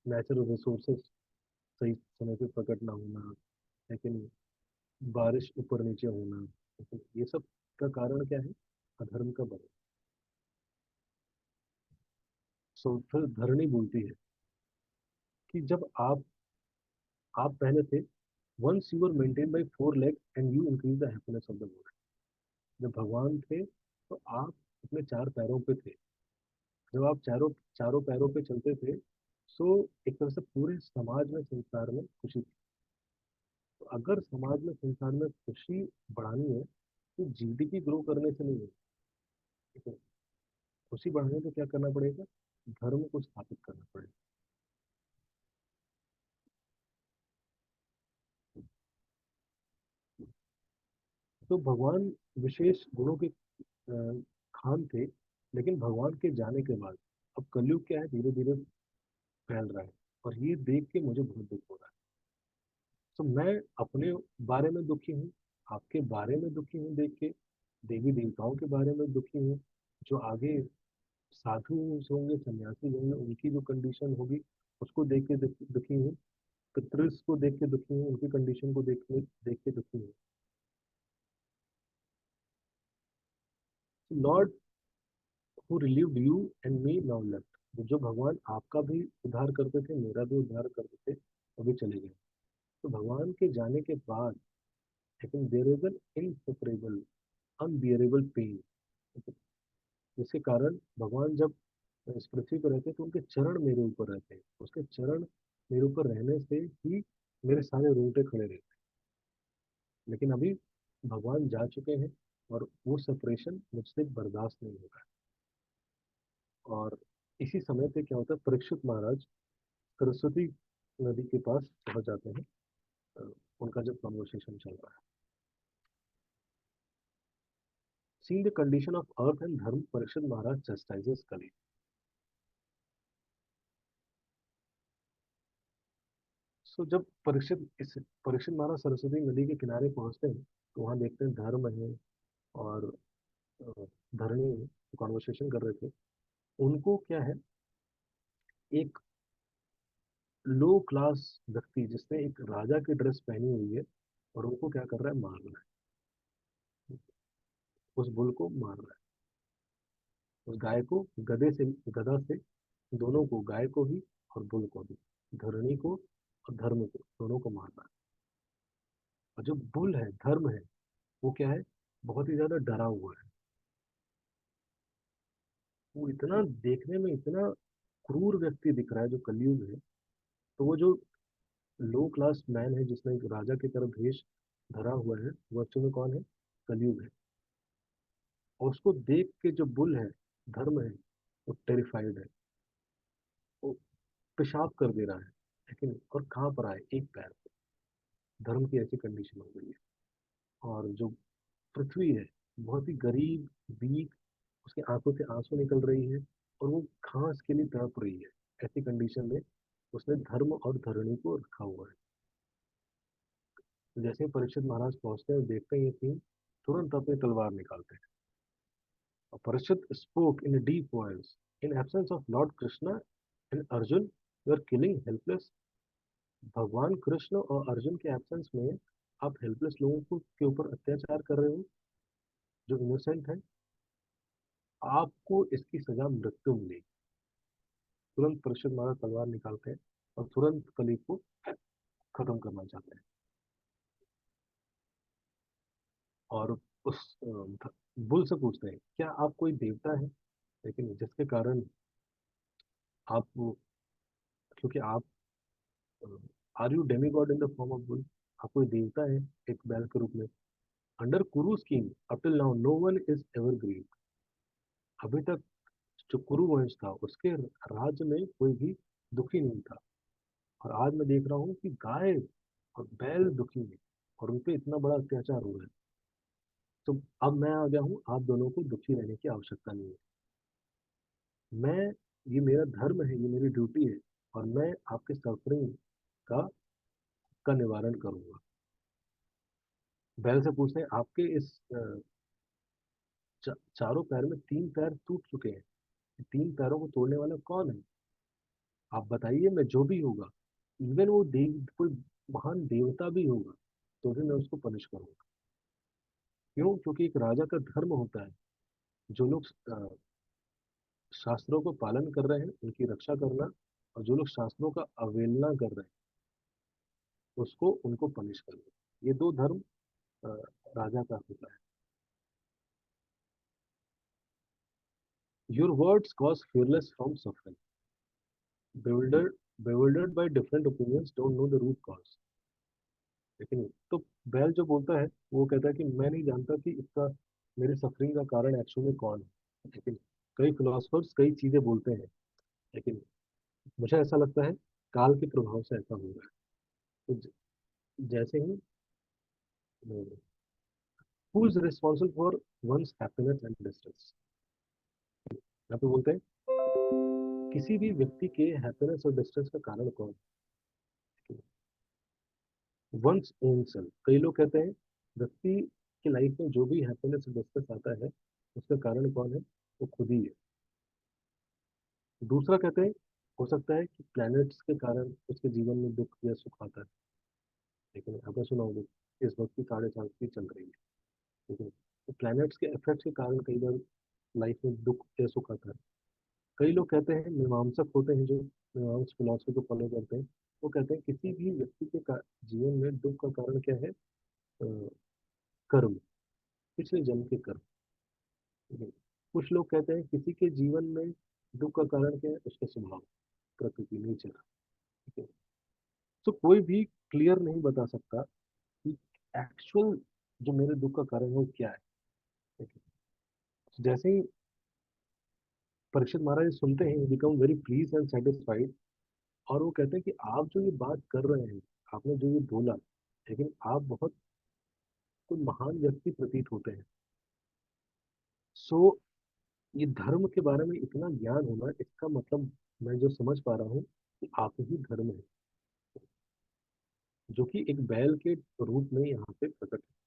A: नेचुरल रिसोर्सेस सही समय पे प्रकट ना होना, लेकिन बारिश ऊपर नीचे होना, लेकिन ये सब का कारण क्या है? अधर्म का बढ़ना। सो फिर धरणी बोलती है कि जब आप पहले थे, once you were maintained by four legs and you increase the happiness of the world। जब भगवान थे तो आप अपने चार पैरों पे थे। जब आप चारों चारों पैरों पे चलते थे, सो एक तरह से पूरे समाज में, संसार में खुशी थी। तो अगर समाज में, संसार में खुशी बढ़ानी है, तो जीडीपी ग्रो करने से नहीं है, ठीक है? खुशी बढ़ाने को क्या करना पड़ेगा? धर्म को स्थापित करना पड़ेगा। तो भगवान विशेष गुणों के खान थे, लेकिन भगवान के जाने के बाद अब कलयुग क्या है, धीरे धीरे फैल रहा है, और ये देख के मुझे बहुत दुख हो रहा है। तो मैं अपने बारे में दुखी हूँ, आपके बारे में दुखी हूँ देख के, देवी देवताओं के बारे में दुखी हूँ, जो आगे साधु होंगे, सन्यासी होंगे, उनकी जो कंडीशन होगी उसको देख के दुखी हूँ, पितृस को देख के दुखी हूँ, उनकी कंडीशन को देख के दुखी हूँ। Lord who relieved you and me now left, जो भगवान आपका भी उद्धार करते थे, मेरा भी उद्धार करते थे, अभी चले गए। तो भगवान के जाने के बाद लेकिन there is an inseparable unbearable pain, जिसके कारण भगवान जब इस पृथ्वी पर रहते हैं तो उनके चरण मेरे ऊपर रहते हैं, उसके चरण मेरे ऊपर रहने से ही मेरे सारे रोंगटे खड़े रहते हैं। लेकिन अभी भगवान जा चुके हैं और वो सेपरेशन मुझसे बर्दाश्त नहीं होगा। और इसी समय पे क्या होता है, परीक्षित महाराज सरस्वती नदी के पास पहुंच जाते हैं। अ, उनका जब कॉन्वर्सेशन चल रहा है, seeing the condition of earth and धर्म, परीक्षित महाराज चस्टाइजेस कली। सो जब परीक्षित महाराज सरस्वती नदी के किनारे पहुंचते हैं तो वहां देखते हैं धर्म है और अ, धरणी कॉन्वर्सेशन कर रहे थे। उनको क्या है, एक लो क्लास व्यक्ति जिसने एक राजा की ड्रेस पहनी हुई है और उनको क्या कर रहा है, मार रहा है, उस बुल को मार रहा है, उस गाय को गदा से, दोनों को, गाय को भी और बुल को भी, धरणी को और धर्म को, दोनों को मार रहा है। और जो बुल है, धर्म है, वो क्या है, बहुत ही ज्यादा डरा हुआ है। वो इतना देखने में इतना क्रूर व्यक्ति दिख रहा है जो कलयुग है। तो वो जो लो क्लास मैन है जिसने एक राजा की तरफ भेष धरा हुआ है, वो एक्चुअली में कौन है, कलयुग है। और उसको देख के जो बुल है, धर्म है, वो टेरिफाइड है, वो पेशाब कर दे रहा है। लेकिन और कहाँ पर आए, एक पैर पे। धर्म की ऐसी कंडीशन हो गई है। और जो पृथ्वी है, बहुत ही गरीब, वीक, उसकी आंखों से आंसू निकल रही है और वो घास के लिए तड़प रही है। ऐसी कंडीशन में उसने धर्म और धरणी को रखा हुआ है। तो जैसे ही परीक्षित महाराज पहुंचते हैं, देखते हैं ये सीन, तुरंत अपनी तलवार निकालते हैं। और Parikshit spoke in deep voice, in absence of lord Krishna and Arjuna, you are killing helpless. भगवान कृष्ण और अर्जुन के एब्सेंस में आप हेल्पलेस लोगों को के ऊपर अत्याचार कर रहे हो, जो इनोसेंट है। आपको इसकी सजा मृत्यु मिलेगी। तुरंत परीक्षित महाराज तलवार निकालते हैं और तुरंत कली को खत्म करना चाहते हैं। और उस बुल से पूछते हैं, क्या आप कोई देवता है, लेकिन जिसके कारण आप क्योंकि आप, are you demigod in the form of bull, आप कोई देवता है एक बैल के रूप में। Under Kuru's king up till now no one is ever grieve, अभी तक जो कुरु वंश था उसके राज्य में कोई भी दुखी नहीं था। और आज मैं देख रहा हूँ कि गाय और बैल दुखी है और उन पे इतना बड़ा अत्याचार हो रहा है। तो अब मैं आ गया हूँ, आप दोनों को दुखी रहने की आवश्यकता नहीं है। मैं, ये मेरा धर्म है, ये मेरी ड्यूटी है, और मैं आपके सफरिंग का निवारण करूंगा। बैल से पूछते हैं, आपके इस चारों पैर में तीन पैर टूट चुके हैं, तीन पैरों को तोड़ने वाला कौन है, आप बताइए, मैं जो भी होगा, इवन वो देव कोई महान देवता भी होगा तो भी मैं उसको पनिश करूंगा। क्यों? क्योंकि एक राजा का धर्म होता है, जो लोग शास्त्रों को पालन कर रहे हैं उनकी रक्षा करना, और जो लोग शास्त्रों का अवहेलना कर रहे हैं उसको उनको पनिश करना। ये दो धर्म अ, राजा का होता है। Your words cause fearless from suffering, bewildered bewildered by different opinions don't know the root cause। लेकिन तो बैल जो बोलता है वो कहता है कि मैं नहीं जानता कि इसका, मेरे सफरिंग का कारण एक्चुअली में कौन है। लेकिन कई फिलोसफर्स कई चीजें बोलते हैं, लेकिन मुझे ऐसा लगता है काल के प्रभाव से ऐसा हो रहा है। तो जैसे ही, who is responsible for one's happiness and distress, यहाँ पे बोलते हैं किसी भी व्यक्ति के हैप्पीनेस और डिस्ट्रेस का कारण कौन है। One's own self. कई लोग कहते हैं व्यक्ति की लाइफ में जो भी हैप्पीनेस डिस्कस आता है उसका कारण कौन है, वो खुद ही है। दूसरा कहते हैं हो सकता है कि प्लैनेट्स के कारण उसके जीवन में दुख या सुख आता है। लेकिन आपने सुना होगा इस वक्त की 4.5 की चल रही है, ठीक है, तो प्लैनेट्स के इफेक्ट के कारण कई बार लाइफ में दुख या सुख आता है। कई लोग कहते हैं, मीमांसक होते हैं जो मीमांस फिलोसफी को फॉलो करते हैं, वो कहते हैं किसी भी व्यक्ति के जीवन में दुख का कारण क्या है, कर्म, पिछले जन्म के कर्म। ठीक है? कुछ लोग कहते हैं किसी के जीवन में दुख का कारण क्या है, उसका स्वभाव, प्रकृति, नेचर। ठीक है, तो कोई भी क्लियर नहीं बता सकता कि एक्चुअल जो मेरे दुख का कारण है वो क्या है। ठीक है? जैसे ही परीक्षित महाराज सुनते हैं, become very please and satisfied, और वो कहते हैं कि आप जो ये बात कर रहे हैं, आपने जो ये बोला, लेकिन आप बहुत कोई महान व्यक्ति प्रतीत होते हैं। सो ये धर्म के बारे में इतना ज्ञान होना, इसका मतलब मैं जो समझ पा रहा हूँ कि आप ही धर्म है, जो कि एक बैल के रूप में यहाँ पे प्रकट है।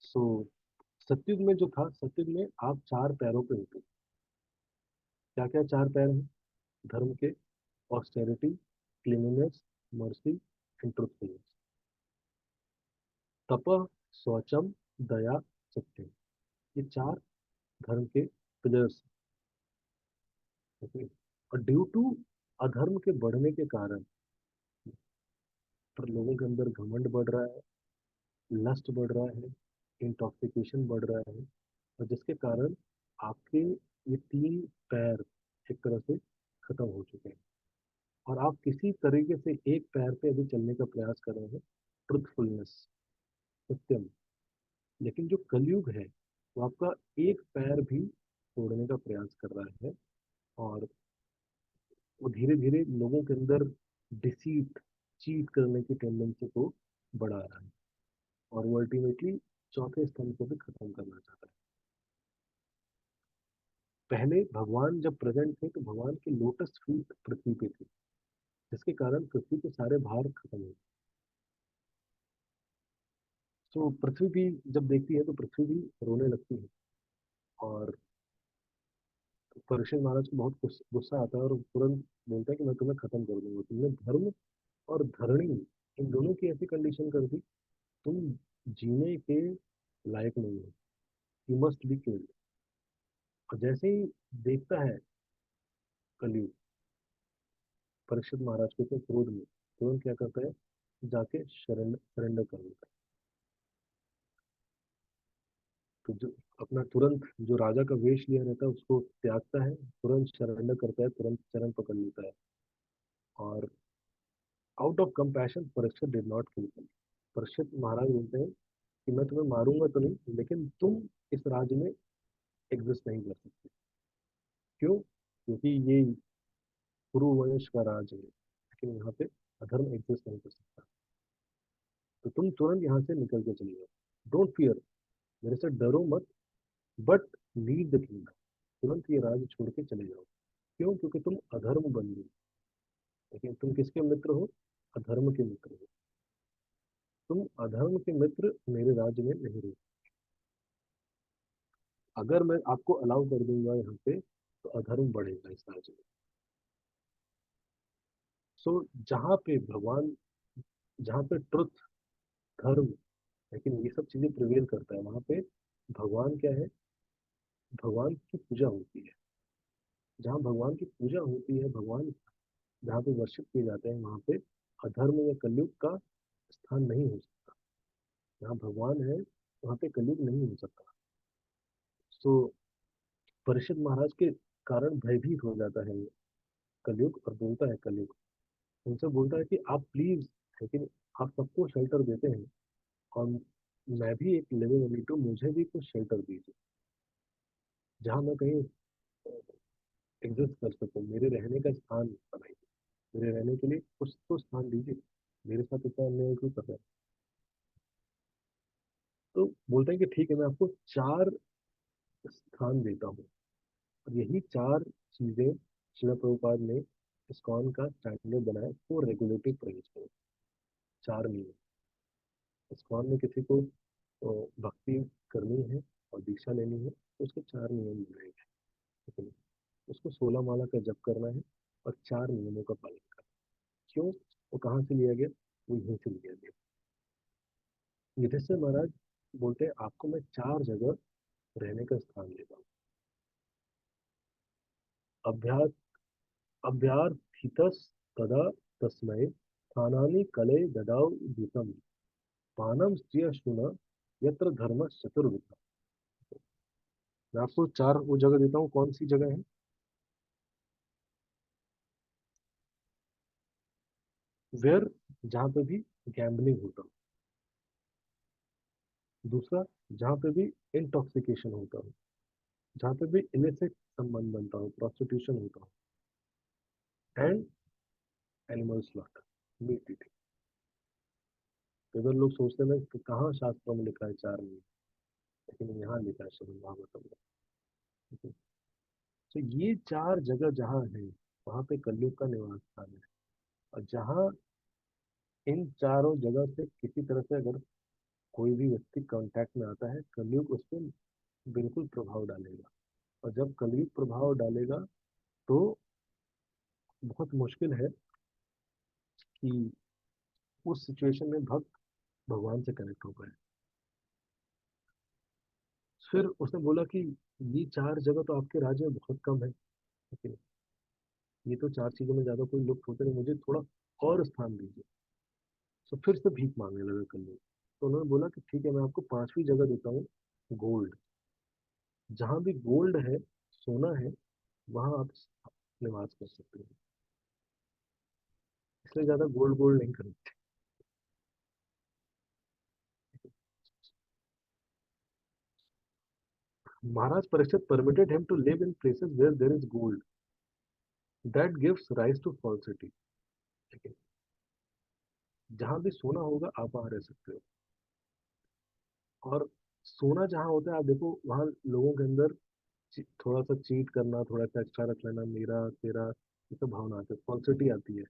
A: सो सत्युग में जो था, सत्युग में आप 4 पैरों पे होते। क्या क्या 4 पैर हैं धर्म के? Austerity, cleanliness, mercy and truthfulness. तपः, शौचम, दया, सत्य, ये 4 धर्म के पिलर्स। और ड्यू टू अधर्म के बढ़ने के कारण पर लोगों के अंदर घमंड बढ़ रहा है, लस्ट बढ़ रहा है, इंटॉक्सिकेशन बढ़ रहा है, और जिसके कारण आपके ये 3 पैर एक तरह से खत्म हो चुके हैं, और आप किसी तरीके से एक पैर पे अभी चलने का प्रयास कर रहे हैं, ट्रुथफुलनेस, सत्यम। लेकिन जो कलयुग है वो आपका एक पैर भी तोड़ने का प्रयास कर रहा है, और वो धीरे धीरे लोगों के अंदर डिसीट, चीट करने की टेंडेंसी को बढ़ा रहा है, और वो अल्टीमेटली चौथे स्तंभ को भी खत्म करना चाहता है। पहले भगवान जब प्रेजेंट थे तो भगवान के लोटस फीट पृथ्वी पे थे, जिसके कारण पृथ्वी के सारे भार खत्म हो। तो पृथ्वी भी जब देखती है तो पृथ्वी भी रोने लगती है, और परीक्षित महाराज को बहुत गुस्सा आता है, और वो तुरंत बोलता है कि मैं तुम्हें खत्म कर दूंगा, तुमने धर्म और धरणी इन दोनों की ऐसी कंडीशन कर दी, तुम जीने के लायक नहीं हो, यू मस्ट बी किल्ड। और जैसे ही देखता है कलयुग परीक्षित महाराज को, तो क्रोध में तुरंत क्या करता है, जाके शरण सरेंडर कर देता है। तो जो अपना तुरंत जो राजा का वेश लिया रहता है उसको त्यागता है, तुरंत सरेंडर करता है, तुरंत चरण पकड़ लेता है। और out of compassion Parikshit did not kill him. Parikshit Maharaj बोलते हैं कि मैं तुम्हें मारूंगा तो नहीं, लेकिन तुम इस राज्य में एग्जिस्ट नहीं कर सकते। क्यों? क्योंकि ये कुरु वंश का राज है, लेकिन यहाँ पे अधर्म एग्जिस्ट नहीं कर सकता। तो तुम तुरंत यहाँ से निकल के चले जाओ, डोंट फियर, मेरे से डरो मत, बट लीव द किंगडम, तुरंत ये राज्य छोड़ के चले जाओ। क्यों? क्योंकि तुम अधर्म बंदी, लेकिन तुम किसके मित्र हो? अधर्म के मित्र हो। तुम अधर्म के मित्र मेरे राज्य में नहीं रहो। अगर मैं आपको अलाउ कर दूंगा यहाँ पे तो अधर्म बढ़ेगा इस राज्य में। सो जहाँ पे भगवान, जहाँ पे ट्रुथ, धर्म, लेकिन ये सब चीजें प्रिवेल करता है, वहां पे भगवान क्या है, भगवान की पूजा होती है। जहाँ भगवान की पूजा होती है, भगवान जहाँ पे वर्शिप किए जाते हैं, वहां पे अधर्म या कलयुग का स्थान नहीं हो सकता। जहाँ भगवान है वहां पे कलयुग नहीं हो सकता। सो परीक्षित महाराज के कारण भयभीत हो जाता है कलयुग, और बोलता है कलयुग, उनसे बोलता है कि आप प्लीज, लेकिन आप सबको शेल्टर देते हैं, और मैं भी एक लिविंग एंटिटी हूँ, मुझे भी कुछ शेल्टर दीजिए, जहाँ मैं कहीं एग्जिस्ट कर सकूँ, मेरे रहने का स्थान बनाइए, मेरे रहने के लिए कुछ तो स्थान दीजिए, मेरे साथ इतना अन्याय क्यों कर रहे हैं? तो बोलते हैं कि ठीक है, मैं आपको 4 स्थान देता हूँ, और यही 4 चीजें शिला प्रभुपाद ने इस्कॉन का स्टैंडर्ड बनाया 4 रेगुलेटरी प्रिंसिपल, 4 नियम। इस्कॉन में किसी को भक्ति करनी है और दीक्षा लेनी है तो उसके 4 नियम बनाए गए, ठीक है। उसको 16 माला का जप करना है और 4 नियमों का पालन करना है। क्यों? वो कहाँ से लिया गया? वो यहीं से लिया गया। युधिष्ठिर महाराज बोलते हैं आपको मैं 4 जगह रहने का स्थान देता हूँ। अभ्या अभ्यार्थितस् तदा तस्मै स्थानानि कले ददाौ द्युतम् पानम स्त्रिय शुन यत्र धर्म चतुर्विध। मैं आपको 4 वो जगह देता हूँ, कौन सी जगह है? वेयर, जहाँ पे भी गैम्बलिंग होता हो। दूसरा, जहाँ पे भी इंटॉक्सिकेशन होता हो, जहाँ पे भी इलिसिट संबंध बनता हो, प्रोस्टिट्यूशन होता हो। And animal slaughter, meat eating. तो इधर लोग सोचते हैं कि कहाँ शास्त्रों में लिखा है 4 नियम, लेकिन यहाँ लिखा है श्रीमद् भागवतम में, ठीक है। तो ये 4 जगह जहाँ है वहाँ पे कलयुग का निवास स्थान है। और जहाँ इन चारों जगह से किसी तरह से अगर कोई भी व्यक्ति कांटेक्ट में आता है, कलयुग उस पर बिल्कुल प्रभाव डालेगा। और जब कलयुग प्रभाव डालेगा तो बहुत मुश्किल है कि उस सिचुएशन में भक्त भगवान से कनेक्ट हो पाए। फिर उसने बोला कि ये 4 जगह तो आपके राज्य में बहुत कम है, लेकिन ये तो 4 चीजों में ज्यादा कोई लुप्त होते नहीं, मुझे थोड़ा और स्थान दीजिए। तो फिर से भीख मांगने लगा कलयुग। तो उन्होंने बोला कि ठीक है, मैं आपको 5वीं जगह देता हूँ, गोल्ड। जहां भी गोल्ड है, सोना है, वहां आप निवास कर सकते हैं। इसलिए ज्यादा गोल्ड गोल्ड नहीं खरीदते। महाराज Parikshit permitted him to live in places where there is gold that gives rise to falsity, ठीक है। जहां भी सोना होगा आप वहां रह सकते हो। और सोना जहां होता है, आप देखो वहां लोगों के अंदर थोड़ा सा चीट करना, थोड़ा सा एक्स्ट्रा रख लेना, मेरा तेरा, ये सब भावना आती है, falsity आती है।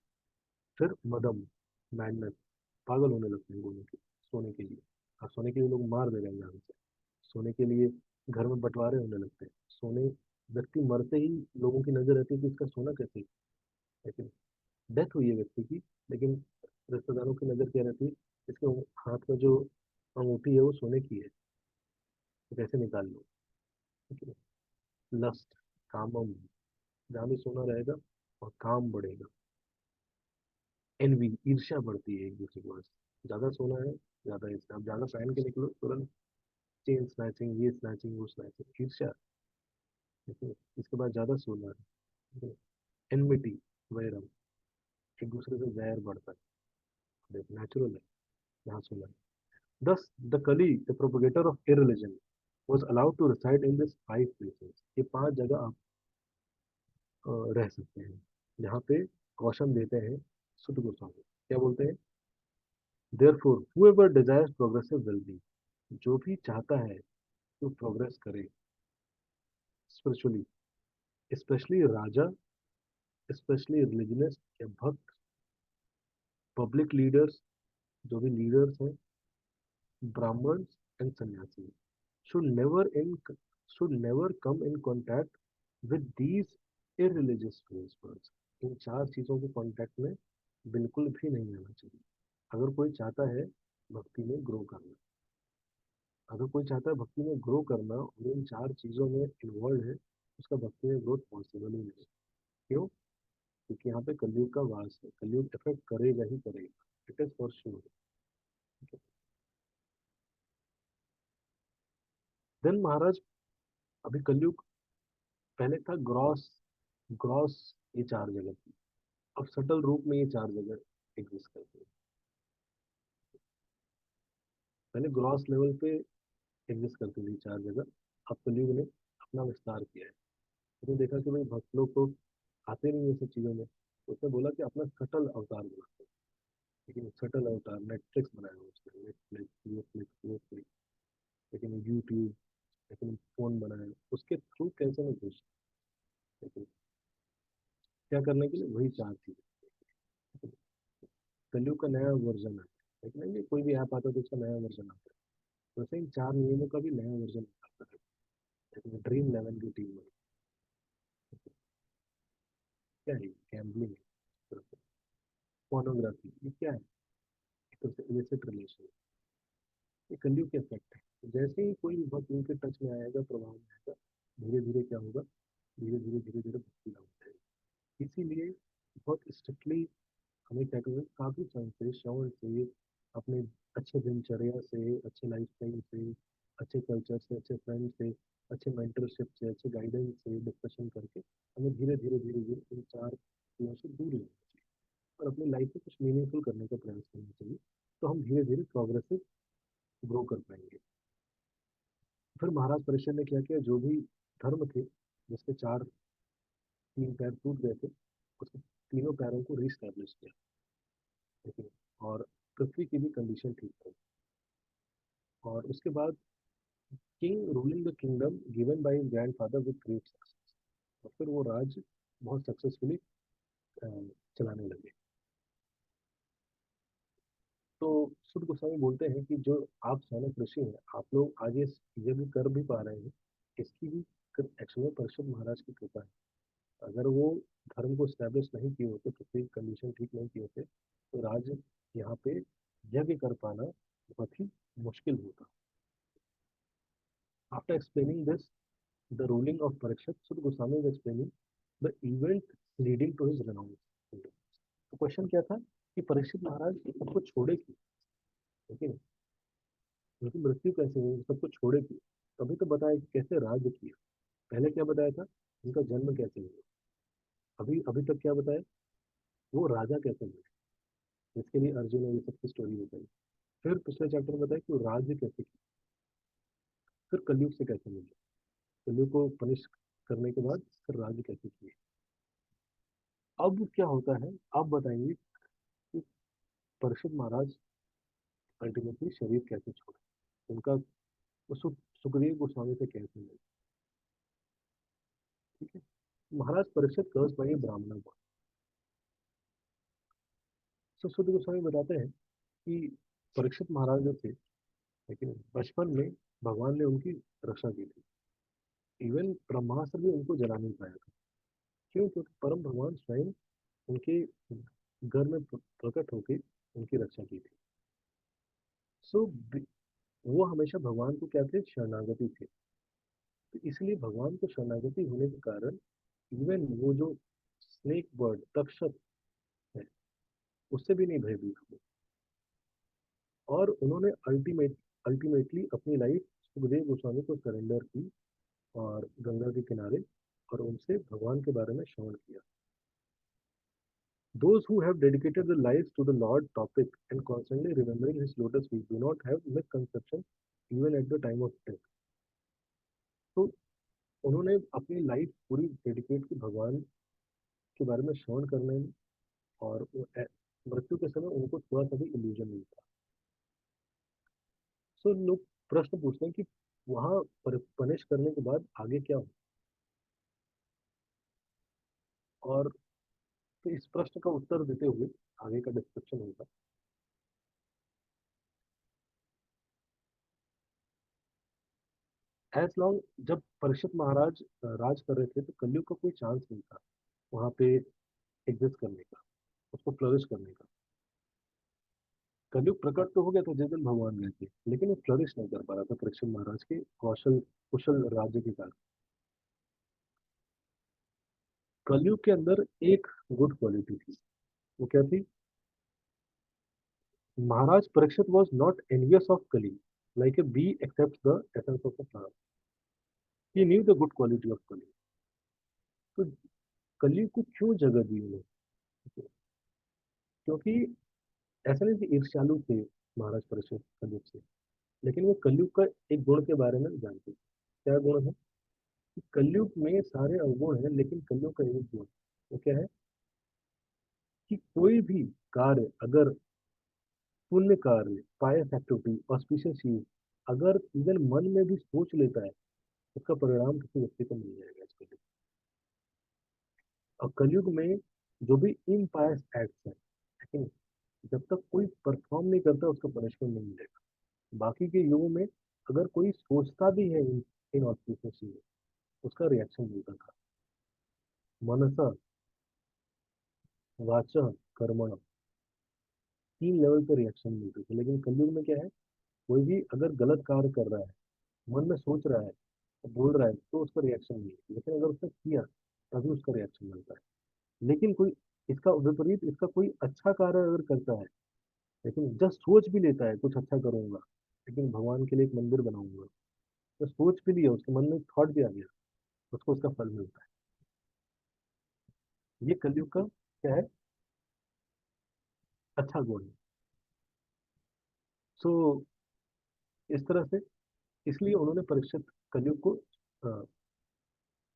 A: फिर मदम, मैडनेस, पागल होने लगते हैं लोगों के सोने के लिए। और सोने के लिए लोग मार दे रहे हैं यहाँ से। सोने के लिए घर में बंटवारे होने लगते हैं। सोने, व्यक्ति मरते ही लोगों की नजर रहती है कि इसका सोना कैसे, लेकिन डेथ हुई है व्यक्ति की, लेकिन रिश्तेदारों की नजर क्या रहती है, इसके हाथ में जो अंगूठी है वो सोने की है, तो कैसे निकाल लो, ठीक है। लस्ट, कामम, जहाँ भी सोना रहेगा और काम बढ़ेगा। एनवी, ईर्ष्या बढ़ती है एक दूसरे के पास। ज्यादा सोना है, ज्यादा इसका, आप ज्यादा पहन के निकलो तुरंत चेन स्नैचिंग, ये स्नैचिंग, वो स्नैचिंग, ईर्ष्या, ठीक है। इसके बाद ज्यादा सोना है, एनमिटी, वैरम, एक दूसरे से वैर बढ़ता है, नेचुरल है यहाँ सोना है। Thus, the Kali, the propagator of irreligion, was allowed to reside in this 5 places. ये 5 जगह आप रह सकते हैं, जहाँ पे कौशन देते हैं सुध गोस्वामी। क्या बोलते हैं? Therefore, whoever desires progressive well-being, जो भी चाहता है तो प्रोग्रेस करे स्पिरिचुअली, स्पेशली राजा, स्पेशली रिलीजियस या भक्त, पब्लिक लीडर्स, जो भी लीडर्स हैं, ब्राह्मण एंड सन्यासी, should never in should never come in contact with these irreligious principles. इन 4 चीजों के कांटेक्ट में बिल्कुल भी नहीं आना चाहिए। अगर कोई चाहता है भक्ति में ग्रो करना, अगर कोई चाहता है भक्ति में ग्रो करना और इन 4 चीजों में इन्वॉल्व है, उसका भक्ति में ग्रोथ पॉसिबल ही नहीं। क्यों? क्योंकि यहाँ पे कलयुग का वास है, कलयुग इफेक्ट करेगा ही करेगा, it is for sure. Then Maharaj, अभी कलयुग, पहले था ग्रॉस, ग्रॉस, ये 4 जगह थी। अब सटल रूप में ये 4 जगह एग्जिस्ट करती है। पहले ग्रॉस लेवल पे एग्जिस्ट करती थी 4 जगह, अब कलयुग ने अपना विस्तार किया है। उसने देखा कि भाई भक्त लोग तो आते नहीं है सब चीजों में, तो उसने बोला कि अपना सटल अवतार बनाते हैं। लेकिन सटल अवतार नेटफ्लिक्स बनाया हुआ उसने, नेटफ्लिक्स, नेटफ्लिक्स, लेकिन यूट्यूब, लेकिन फोन बनाया, उसके थ्रू कैसे में घुस, लेकिन क्या करने के लिए वही चार चीजें। कलयुग का नया वर्जन है, लेकिन नहीं कोई भी ऐप आता है तो उसका नया वर्जन आता है, वैसे इन चार नियमों का भी नया वर्जन आता है। लेकिन ड्रीम लेवल की टीम में क्या है, गैम्बलिंग है, पोर्नोग्राफी, ये क्या है, एक तरह से इलिसिट रिलेशन, ये कलयुग के इफेक्ट है। जैसे ही कोई भी भक्त उनके टच में आएगा, प्रभाव में आएगा, धीरे धीरे क्या होगा, धीरे धीरे भक्ति डाउन जाएगी। इसीलिए बहुत स्ट्रिक्टली हमें क्या करना है, काफी समय से श्रवण से, अपने अच्छे दिनचर्या से, अच्छे लाइफस्टाइल से, अच्छे कल्चर से, अच्छे फ्रेंड से, अच्छे मेंटरशिप से, अच्छे गाइडेंस से डिस्कशन करके हमें धीरे धीरे धीरे धीरे इन चार चीजों से दूर रहना चाहिए और अपनी लाइफ में कुछ मीनिंगफुल करने का प्रयास करना चाहिए। तो हम धीरे धीरे प्रोग्रेसिव ग्रो कर पाएंगे। फिर महाराज परिषद ने क्या किया, जो भी धर्म थे जिसके चार तीन पैर टूट गए थे, उसके तीनों पैरों को रीस्टैब्लिश किया, ठीक है। और पृथ्वी की भी कंडीशन ठीक थी। और उसके बाद king ruling the kingdom given by his grandfather with great success, और फिर वो राज्य बहुत सक्सेसफुली चलाने लगे। तो सुद गोस्वामी बोलते हैं कि जो आप सैनिक ऋषि हैं, आप लोग आज ये यज्ञ कर भी पा रहे हैं, इसकी भी एक्चुअल में परिषद महाराज की कृपा है। अगर वो धर्म को स्टैब्लिश नहीं किए होते, पृथ्वी कंडीशन ठीक नहीं किए होते, तो राज्य यहाँ पे यज्ञ कर पाना बहुत ही मुश्किल होता। After explaining this the ruling of Parikshit, Suta Goswami is explaining the event leading to his renounce. तो क्वेश्चन क्या था कि परीक्षित महाराज सबको छोड़े क्यों, ठीक है, उनकी मृत्यु कैसे हुई, सबको छोड़े क्यों। तभी तो बताया कि कैसे राज्य किया। पहले क्या बताया था, उनका जन्म कैसे हुआ। अभी अभी तक क्या बताया, वो राजा कैसे हुए, जिसके लिए अर्जुन ने ये सबकी स्टोरी बताई। फिर पिछले चैप्टर में बताया कि वो राज्य कैसे किया, फिर कलयुग से कैसे मिले, कलयुग को पनिश करने के बाद फिर राज्य कैसे किए। अब क्या होता है, अब बताएंगे कि परषद महाराज अल्टीमेटली शरीर कैसे छोड़े, उनका सुखदेव गोस्वामी से कैसे मिले, ठीक है। महाराज परीक्षित कर्स बाई ब्राह्मण को। सुखदेव गोस्वामी बताते हैं कि परीक्षित महाराज जो थे, लेकिन बचपन में भगवान ने उनकी रक्षा की थी। इवन ब्रह्मास्त्र भी उनको जला नहीं पाया था। क्यों, क्योंकि परम भगवान स्वयं उनके घर में प्रकट होकर उनकी रक्षा की थी। सो वो हमेशा भगवान को क्या थे, शरणागति थे। तो इसलिए भगवान को शरणागति होने के कारण इवन वो जो स्नेक बर्ड तक्षक है, उससे भी नहीं भयभीत हुए। और उन्होंने अल्टीमेटली अपनी लाइफ सुखदेव गोस्वामी को सरेंडर की, और गंगा के किनारे, और उनसे भगवान के बारे में श्रवण किया। Those who have dedicated their lives to the Lord topic and constantly remembering His lotus feet do not have misconceptions even at the time of death. तो उन्होंने अपनी लाइफ पूरी डेडिकेट की भगवान के बारे में श्रवण करने में, और मृत्यु के समय उनको थोड़ा सा भी इल्यूजन नहीं था। सो लोग प्रश्न पूछते हैं कि वहां पनिश करने के बाद आगे क्या हो, और तो इस प्रश्न का उत्तर देते हुए आगे का डिस्क्रिप्शन होगा। एज लॉन्ग जब परीक्षित महाराज राज कर रहे थे, तो कलयुग का कोई चांस नहीं था वहां पे एग्जिस्ट करने का, उसको फ्लरिश करने का। कलयुग प्रकट तो हो गया था जिस दिन भगवान गए थे, लेकिन वो फ्लरिश नहीं कर पा रहा था परीक्षित महाराज के कौशल कुशल राज्य के कारण। कलयुग के अंदर एक गुड क्वालिटी थी, वो क्या थी, Maharaj Parikshit was not envious of Kali like a bee accept the essence of the flower. He knew the good quality of Kali. तो कलयुग को क्यों जगह दी उन्होंने, क्योंकि ऐसा नहीं कि ईर्ष्यालु थे महाराज परीक्षित कलयुग से, लेकिन वो कलयुग का एक गुण के बारे में जानते थे। क्या गुण है, कि कलयुग में सारे अवगुण हैं, लेकिन कलयुग का एक गुण, वो क्या है, कि कोई भी कार्य अगर पुण्य कार्य, पायस एक्टिविटी, ऑस्पिशियस चीज, अगर इवन मन में भी सोच लेता है, उसका परिणाम किसी व्यक्ति को मिल जाएगा इसके लिए। और कलयुग में जो भी इम्पायस एक्ट्स है, ठीक है, जब तक कोई परफॉर्म नहीं करता उसका पनिशमेंट नहीं मिलेगा। बाकी के युगों में अगर कोई सोचता भी है इन ऑस्पिशियस चीजें, उसका रिएक्शन मिलता था। मनसा, वाचा, कर्मण, 3 लेवल पे रिएक्शन मिलते थे। लेकिन कलयुग में क्या है, कोई भी अगर गलत कार्य कर रहा है, मन में सोच रहा है, तो बोल रहा है, तो उसका रिएक्शन नहीं है। लेकिन अगर उसने किया तभी उसका रिएक्शन मिलता है। लेकिन कोई इसका विपरीत, इसका कोई अच्छा कार्य अगर करता है, लेकिन जस्ट सोच भी लेता है कुछ अच्छा करूंगा, लेकिन भगवान के लिए एक मंदिर बनाऊंगा, तो सोच भी लिया, उसके मन में थॉट भी आ गया, उसको उसका फल मिलता है। ये कलयुग का क्या है, अच्छा गुण है। सो इस तरह से, इसलिए उन्होंने परीक्षित कलयुग को अ,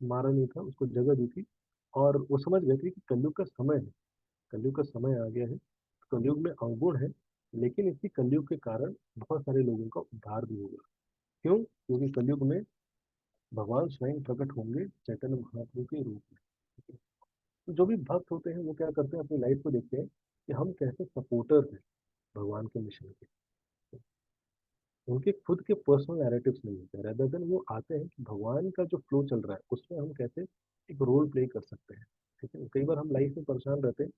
A: मारा नहीं था, उसको जगह दी थी। और वो समझ गए थे कि कलयुग का समय है, कलयुग का समय आ गया है, कलयुग में अवगुण है, लेकिन इसी कलयुग के कारण बहुत सारे लोगों का उद्धार भी होगा। क्यों? क्योंकि कलयुग में भगवान स्वयं प्रकट होंगे चैतन्य महाप्रभु के रूप में। तो जो भी भक्त होते हैं वो क्या करते हैं, अपनी लाइफ को देखते हैं कि हम कैसे सपोर्टर हैं भगवान के मिशन के। उनके खुद के पर्सनल नैरेटिव्स नहीं होते, रेदर देन वो आते हैं कि भगवान का जो फ्लो चल रहा है उसमें हम कैसे एक रोल प्ले कर सकते हैं। ठीक है, कई बार हम लाइफ में परेशान रहते हैं,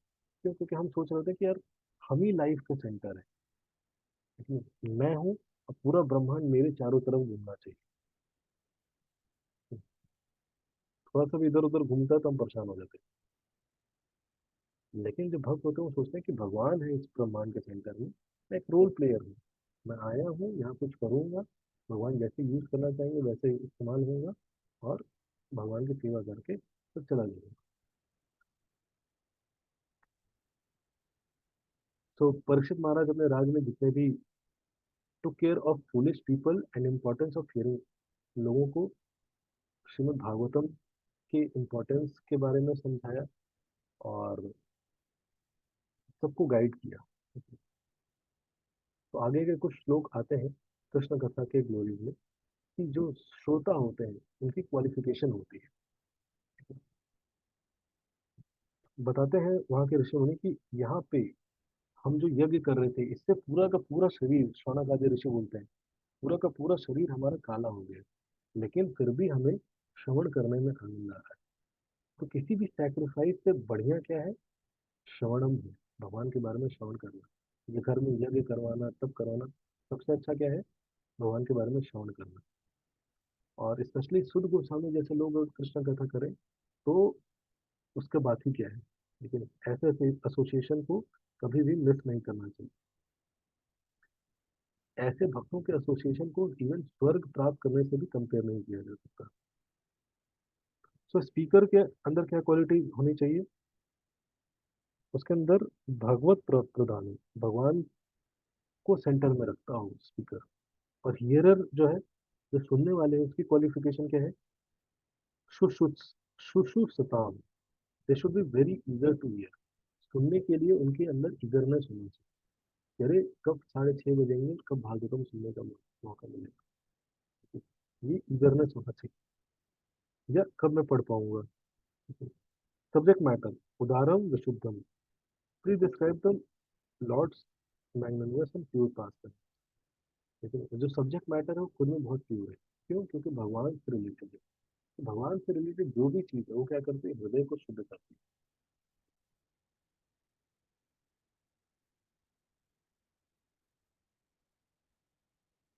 A: क्यों? क्योंकि हम सोच रहे थे कि यार हम ही लाइफ का सेंटर है, लेकिन मैं हूँ, अब पूरा ब्रह्मांड मेरे चारों तरफ घूमना चाहिए। थोड़ा सा भी इधर उधर घूमता है तो हम परेशान हो जाते हैं। लेकिन जो भक्त होते हैं वो सोचते हैं कि भगवान है इस ब्रह्मांड के सेंटर में, मैं एक रोल प्लेयर हूँ, मैं आया हूँ यहाँ कुछ करूँगा, भगवान जैसे यूज करना चाहेंगे वैसे इस्तेमाल होगा, और भगवान की सेवा करके तो चला जाएगा। तो परीक्षित महाराज अपने राज में जितने भी took care of foolish people and importance of hearing, लोगों को श्रीमद् भागवतम के इम्पोर्टेंस के बारे में समझाया, और सबको गाइड किया। तो आगे के कुछ श्लोक आते हैं कृष्ण कथा के ग्लोरी में, कि जो श्रोता होते हैं उनकी क्वालिफिकेशन होती है। बताते हैं वहाँ के ऋषि मुनि कि यहाँ पे हम जो यज्ञ कर रहे थे, इससे पूरा का पूरा शरीर, शौनक आदि ऋषि बोलते हैं, पूरा का पूरा शरीर हमारा काला हो गया, लेकिन फिर भी हमें श्रवण करने में आनंद आ रहा है। तो किसी भी सैक्रिफाइस से बढ़िया क्या है, श्रवणम है, भगवान के बारे में श्रवण करना। ये घर में यज्ञ करवाना, तब करवाना, सबसे अच्छा क्या है, भगवान के बारे में श्रवण करना। और स्पेशली शुद्ध गोस्वामी जैसे लोग अगर कृष्ण कथा करें तो उसका बात ही क्या है। लेकिन ऐसे ऐसे एसोसिएशन को कभी भी मिस नहीं करना चाहिए। ऐसे भक्तों के एसोसिएशन को इवन स्वर्ग प्राप्त करने से भी कंपेयर नहीं किया जा सकता। सो स्पीकर के अंदर क्या क्वालिटी होनी चाहिए, उसके अंदर भगवत प्रधान, भगवान को सेंटर में रखता हो स्पीकर। और हियरर जो है, जो सुनने वाले हैं, उसकी क्वालिफिकेशन क्या है, शुश्रुत शुश्रूषताम, they should be very eager to hear. सुनने के लिए उनके अंदर ईगरनेस होनी चाहिए, अरे कब 6:30 बजेंगे, कब भागवतम सुनने का मौका मिलेगा, ये ईगरनेस होना चाहिए। या कब मैं पढ़ पाऊंगा। सब्जेक्ट मैटर, उदारम विशुद्धम, please describe the lord's magnanimous and pure past. लेकिन जो सब्जेक्ट मैटर है वो खुद में बहुत प्योर है। क्यों? क्योंकि भगवान से रिलेटेड है। तो भगवान से रिलेटेड जो भी चीज है वो क्या करती है, हृदय को शुद्ध करती है।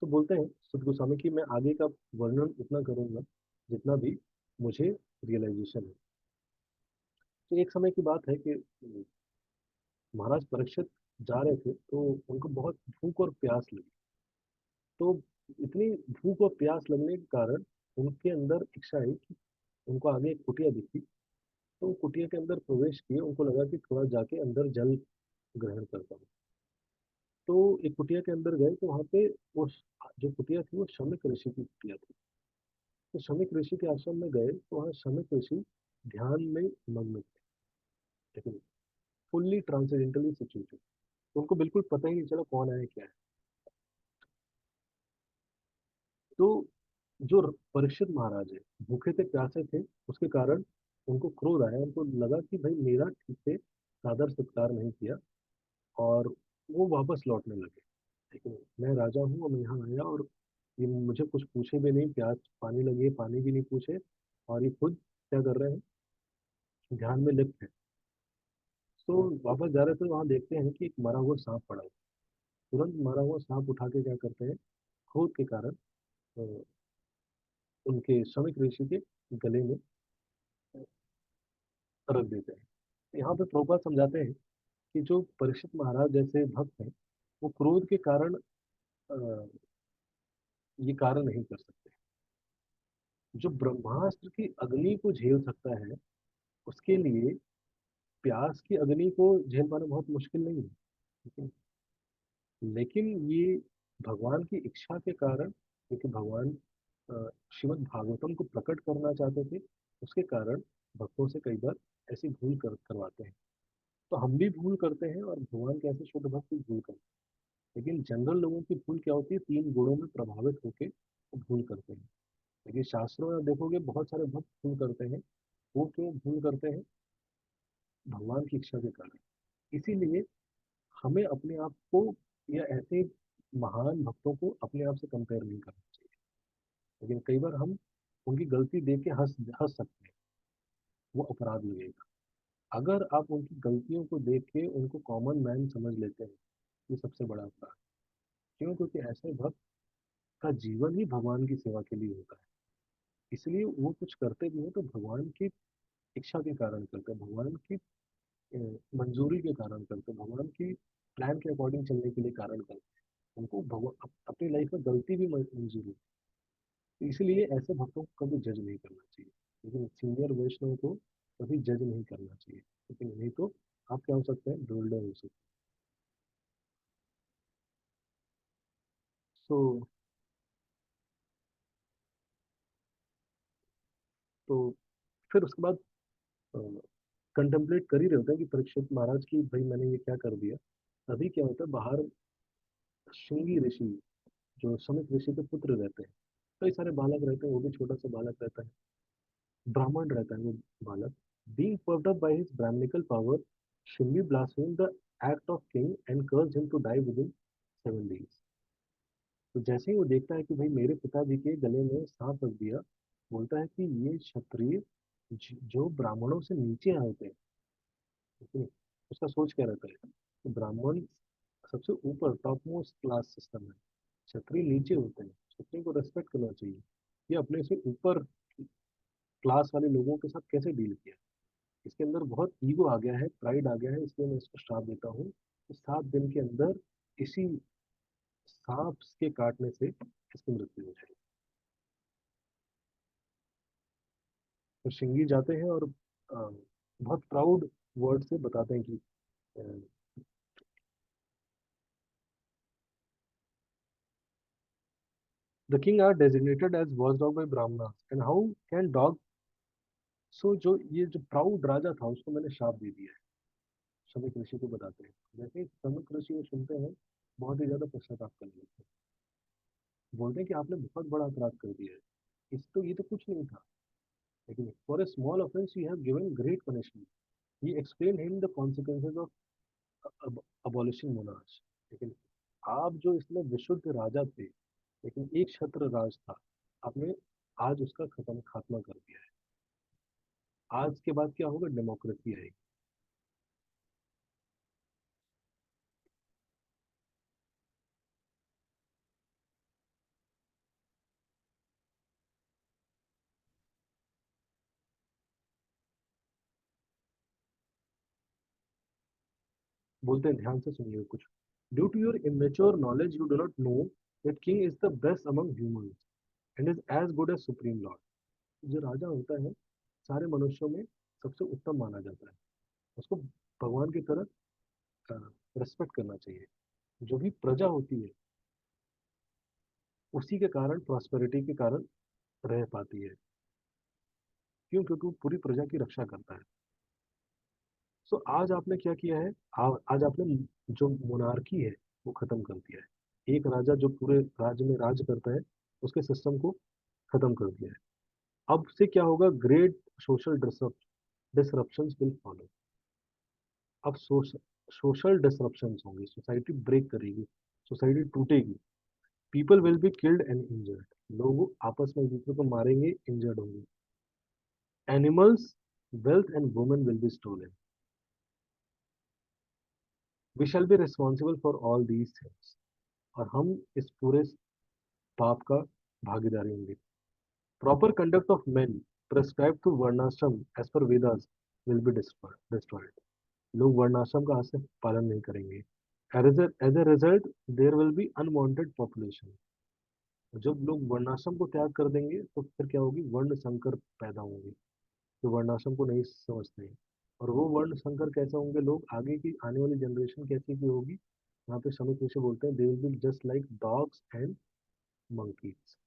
A: तो बोलते हैं सुद गोस्वामी की, मैं आगे का वर्णन उतना करूंगा जितना भी मुझे रियलाइजेशन है। तो एक समय की बात है कि महाराज परीक्षित जा रहे थे, तो उनको बहुत भूख और प्यास लगी। तो इतनी भूख और प्यास लगने के कारण उनके अंदर इच्छा आई कि उनको आगे एक कुटिया दिखी, तो कुटिया के अंदर प्रवेश किए। उनको लगा कि थोड़ा जाके अंदर जल ग्रहण करता हूँ। तो एक कुटिया के अंदर गए, तो वहाँ पे वो जो कुटिया थी वो शमिक ऋषि की कुटिया थी। तो शमिक ऋषि के आश्रम में गए, तो वहाँ शमिक ऋषि ध्यान में मग्न थे, लेकिन फुल्ली ट्रांसेंडेंटली सिचुएटेड। तो उनको बिल्कुल पता ही नहीं चला कौन है क्या है। तो जो परीक्षित महाराज है, भूखे थे प्यासे थे, उसके कारण उनको क्रोध आया, उनको लगा कि भाई मेरा ठीक से सादर सत्कार नहीं किया, और वो वापस लौटने लगे। लेकिन मैं राजा हूँ और मैं यहाँ आया, और ये मुझे कुछ पूछे भी नहीं, प्यास पानी लगी है पानी भी नहीं पूछे, और ये खुद क्या कर रहे हैं, ध्यान में लिप्त है। तो वापस जा रहे थे, वहां देखते हैं कि एक मरा हुआ सांप पड़ा है। तुरंत मरा हुआ सांप उठा के क्या करते हैं, क्रोध के कारण अ, उनके श्रमिक ऋषि के गले में रख देते हैं। यहाँ पे प्रभुपाद समझाते हैं कि जो परीक्षित महाराज जैसे भक्त हैं, वो क्रोध के कारण ये कार्य नहीं कर सकते। जो ब्रह्मास्त्र की अग्नि को झेल सकता है, उसके लिए प्यास की अग्नि को झेल पाना बहुत मुश्किल नहीं है। लेकिन लेकिन ये भगवान की इच्छा के कारण, क्योंकि भगवान श्रीमद् भागवतम को प्रकट करना चाहते थे, उसके कारण भक्तों से कई बार ऐसी भूल करवाते हैं। तो हम भी भूल करते हैं, और भगवान के ऐसे शुद्ध भक्त भी भूल करते हैं। लेकिन जनरल लोगों की भूल क्या होती है, तीन गुणों में प्रभावित होकर वो भूल करते हैं। लेकिन शास्त्रों में देखोगे बहुत सारे भक्त भूल करते हैं। वो क्यों भूल करते हैं? भगवान की इच्छा के कारण। इसीलिए हमें अपने आप को या ऐसे महान भक्तों को अपने आप से कंपेयर नहीं करना चाहिए। लेकिन कई बार हम उनकी गलती देख के हंस हंस सकते हैं, वो अपराध लगेगा। अगर आप उनकी गलतियों को देख के उनको कॉमन मैन समझ लेते हैं, ये सबसे बड़ा अपराध। क्यों? क्योंकि ऐसे भक्त का जीवन ही भगवान की सेवा के लिए होता है। इसलिए वो कुछ करते भी हैं तो भगवान की इच्छा के कारण करते हैं, भगवान की मंजूरी के कारण करते हैं, भगवान की प्लान के अकॉर्डिंग चलने के लिए कारण करते हैं। उनको भगवान अपनी लाइफ में गलती भी मंजूर होती है। इसलिए ऐसे भक्तों को कभी जज नहीं करना चाहिए। लेकिन सीनियर वैष्णव को कभी जज नहीं करना चाहिए, लेकिन नहीं तो आप क्या हो सकते हैं, बिल्डर हो सकते हैं। तो तो फिर उसके बाद कंtemplate कर ही रहे होते हैं कि परीक्षित महाराज की भाई मैंने ये क्या कर दिया। तभी क्या होता है, बाहर श्रृंगी ऋषि, जो समित ऋषि के पुत्र रहते हैं, कई सारे बालक रहते हैं, वो भी छोटा सा बालक रहता है, ब्राह्मण रहता है वो बालक। being puffed up by his brahminical power, Shimbi blasphemed the act of king and cursed him to die within 7 days। तो जैसे ही वो देखता है कि भाई मेरे पिताजी के गले में सांप रख दिया, बोलता है कि ये क्षत्रिय जो ब्राह्मणों से नीचे आए थे, ठीक है, उसका सोच क्या रहता है कि ब्राह्मण सबसे ऊपर टॉप मोस्ट क्लास सिस्टम है, क्षत्रिय नीचे होते हैं, क्षत्रिय को रेस्पेक्ट करना चाहिए। ये अपने से ऊपर क्लास वाले लोगों के साथ कैसे डील किया? इसके अंदर बहुत ईगो आ गया है, प्राइड आ गया है, इसलिए मैं इसको श्राप देता हूँ कि 7 दिन के अंदर इसी सांप के काटने से इसकी मृत्यु हो जाएगी। तो श्रृंगी जाते हैं और बहुत प्राउड वर्ड से बताते हैं कि the king are designated as watch dog by Brahmin and how can dog. So जो ये जो प्राउड राजा था उसको मैंने श्राप दे दिया है। शमिक ऋषि को बताते हैं। जैसे ही शमिक ऋषि को सुनते हैं, बहुत ही ज्यादा पश्चाताप करने लगते हैं, बोलते हैं कि आपने बहुत बड़ा अपराध कर दिया है, इस तो ये तो कुछ नहीं था। लेकिन for a small offence you have given great punishment. He explain him the consequences of abolishing monarch. लेकिन आप जो इसमें विशुद्ध राजा थे, लेकिन एक छत्र राज था, आपने आज उसका खत्म खात्मा कर दिया है। आज के बाद क्या होगा, डेमोक्रेसी आएगी। बोलते हैं, ध्यान से सुनिए कुछ। Due to your immature knowledge you do not know that king is the best among humans and is as good as supreme lord. जो राजा होता है सारे मनुष्यों में सबसे उत्तम माना जाता है, उसको भगवान की तरह रिस्पेक्ट करना चाहिए। जो भी प्रजा होती है उसी के कारण, प्रॉस्पेरिटी के कारण रह पाती है। क्यों? क्योंकि वो पूरी प्रजा की रक्षा करता है। सो आज आपने क्या किया है, आज आपने जो मोनार्की है वो खत्म कर दिया है। एक राजा जो पूरे राज्य में राज करता है, उसके सिस्टम को खत्म कर दिया है। अब से क्या होगा, great social disruption, disruptions will follow. अब सोशल डिसरप्शंस होंगे, सोसाइटी ब्रेक करेगी, सोसाइटी टूटेगी, people will be killed and injured, लोग आपस में एक दूसरे को मारेंगे, इंजर्ड होंगे, animals, wealth and women will be stolen, we shall be responsible for all these things, और हम इस पूरे पाप का भागीदारी होंगे। Proper conduct of men prescribed to वर्णाश्रम as per Vedas will be destroyed. लोग वर्णाश्रम का आज से पालन नहीं करेंगे। As a result, there will be unwanted population. जब लोग वर्णाश्रम को त्याग कर देंगे तो फिर क्या होगी, वर्ण संकर पैदा होंगे, जो वर्णाश्रम को नहीं समझते हैं। और वो वर्ण संकर कैसे होंगे, लोग आगे की आने वाली जनरेशन कैसी की होगी, यहाँ पे समित ऋषि बोलते हैं, they will be just like dogs and monkeys,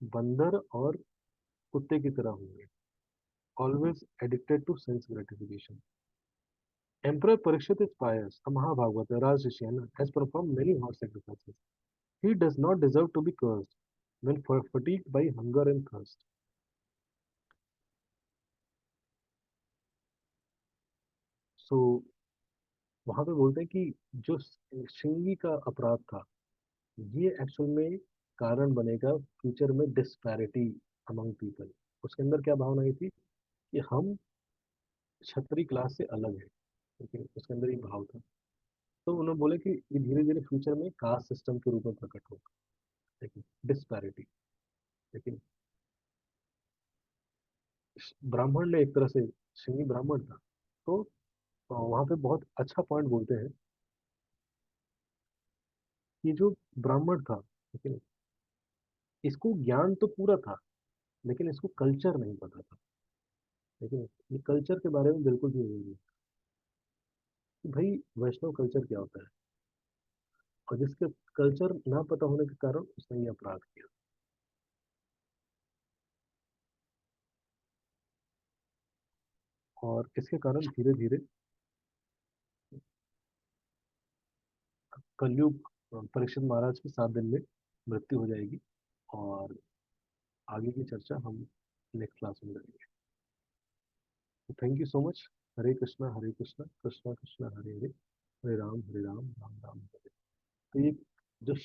A: बंदर और कुत्ते की तरह होंगे, always addicted to sense gratification. Emperor Parikshit is pious, a Mahabhagavata, Raj Rishi, and has performed many horse sacrifices. He does not deserve to be cursed when fatigued by hunger and thirst. So वहां पे बोलते हैं कि जो श्रृंगी का अपराध था, ये एक्चुअल में कारण बनेगा फ्यूचर में डिस्पैरिटी अमंग पीपल। उसके अंदर क्या भावना आई थी कि हम क्षत्रिय क्लास से अलग है, लेकिन उसके अंदर एक भाव था। तो उन्होंने बोले कि ये धीरे धीरे फ्यूचर में कास्ट सिस्टम के रूप में प्रकट होगा, लेकिन डिस्पैरिटी। लेकिन ब्राह्मण ने एक तरह से, सिंही ब्राह्मण था, तो वहां पे बहुत अच्छा पॉइंट बोलते हैं कि जो ब्राह्मण था, लेकिन इसको ज्ञान तो पूरा था, लेकिन इसको कल्चर नहीं पता था। लेकिन ये कल्चर के बारे में बिल्कुल भी नहीं है कि भाई वैष्णव कल्चर क्या होता है, और जिसके कल्चर ना पता होने के कारण उसने ये अपराध किया। और इसके कारण धीरे धीरे कलयुग, परीक्षित महाराज की 7 दिन में मृत्यु हो जाएगी। और आगे की चर्चा हम नेक्स्ट क्लास में करेंगे। तो थैंक यू सो मच। हरे कृष्णा हरे कृष्णा, कृष्णा कृष्णा हरे हरे, हरे राम राम राम हरे। तो ये जो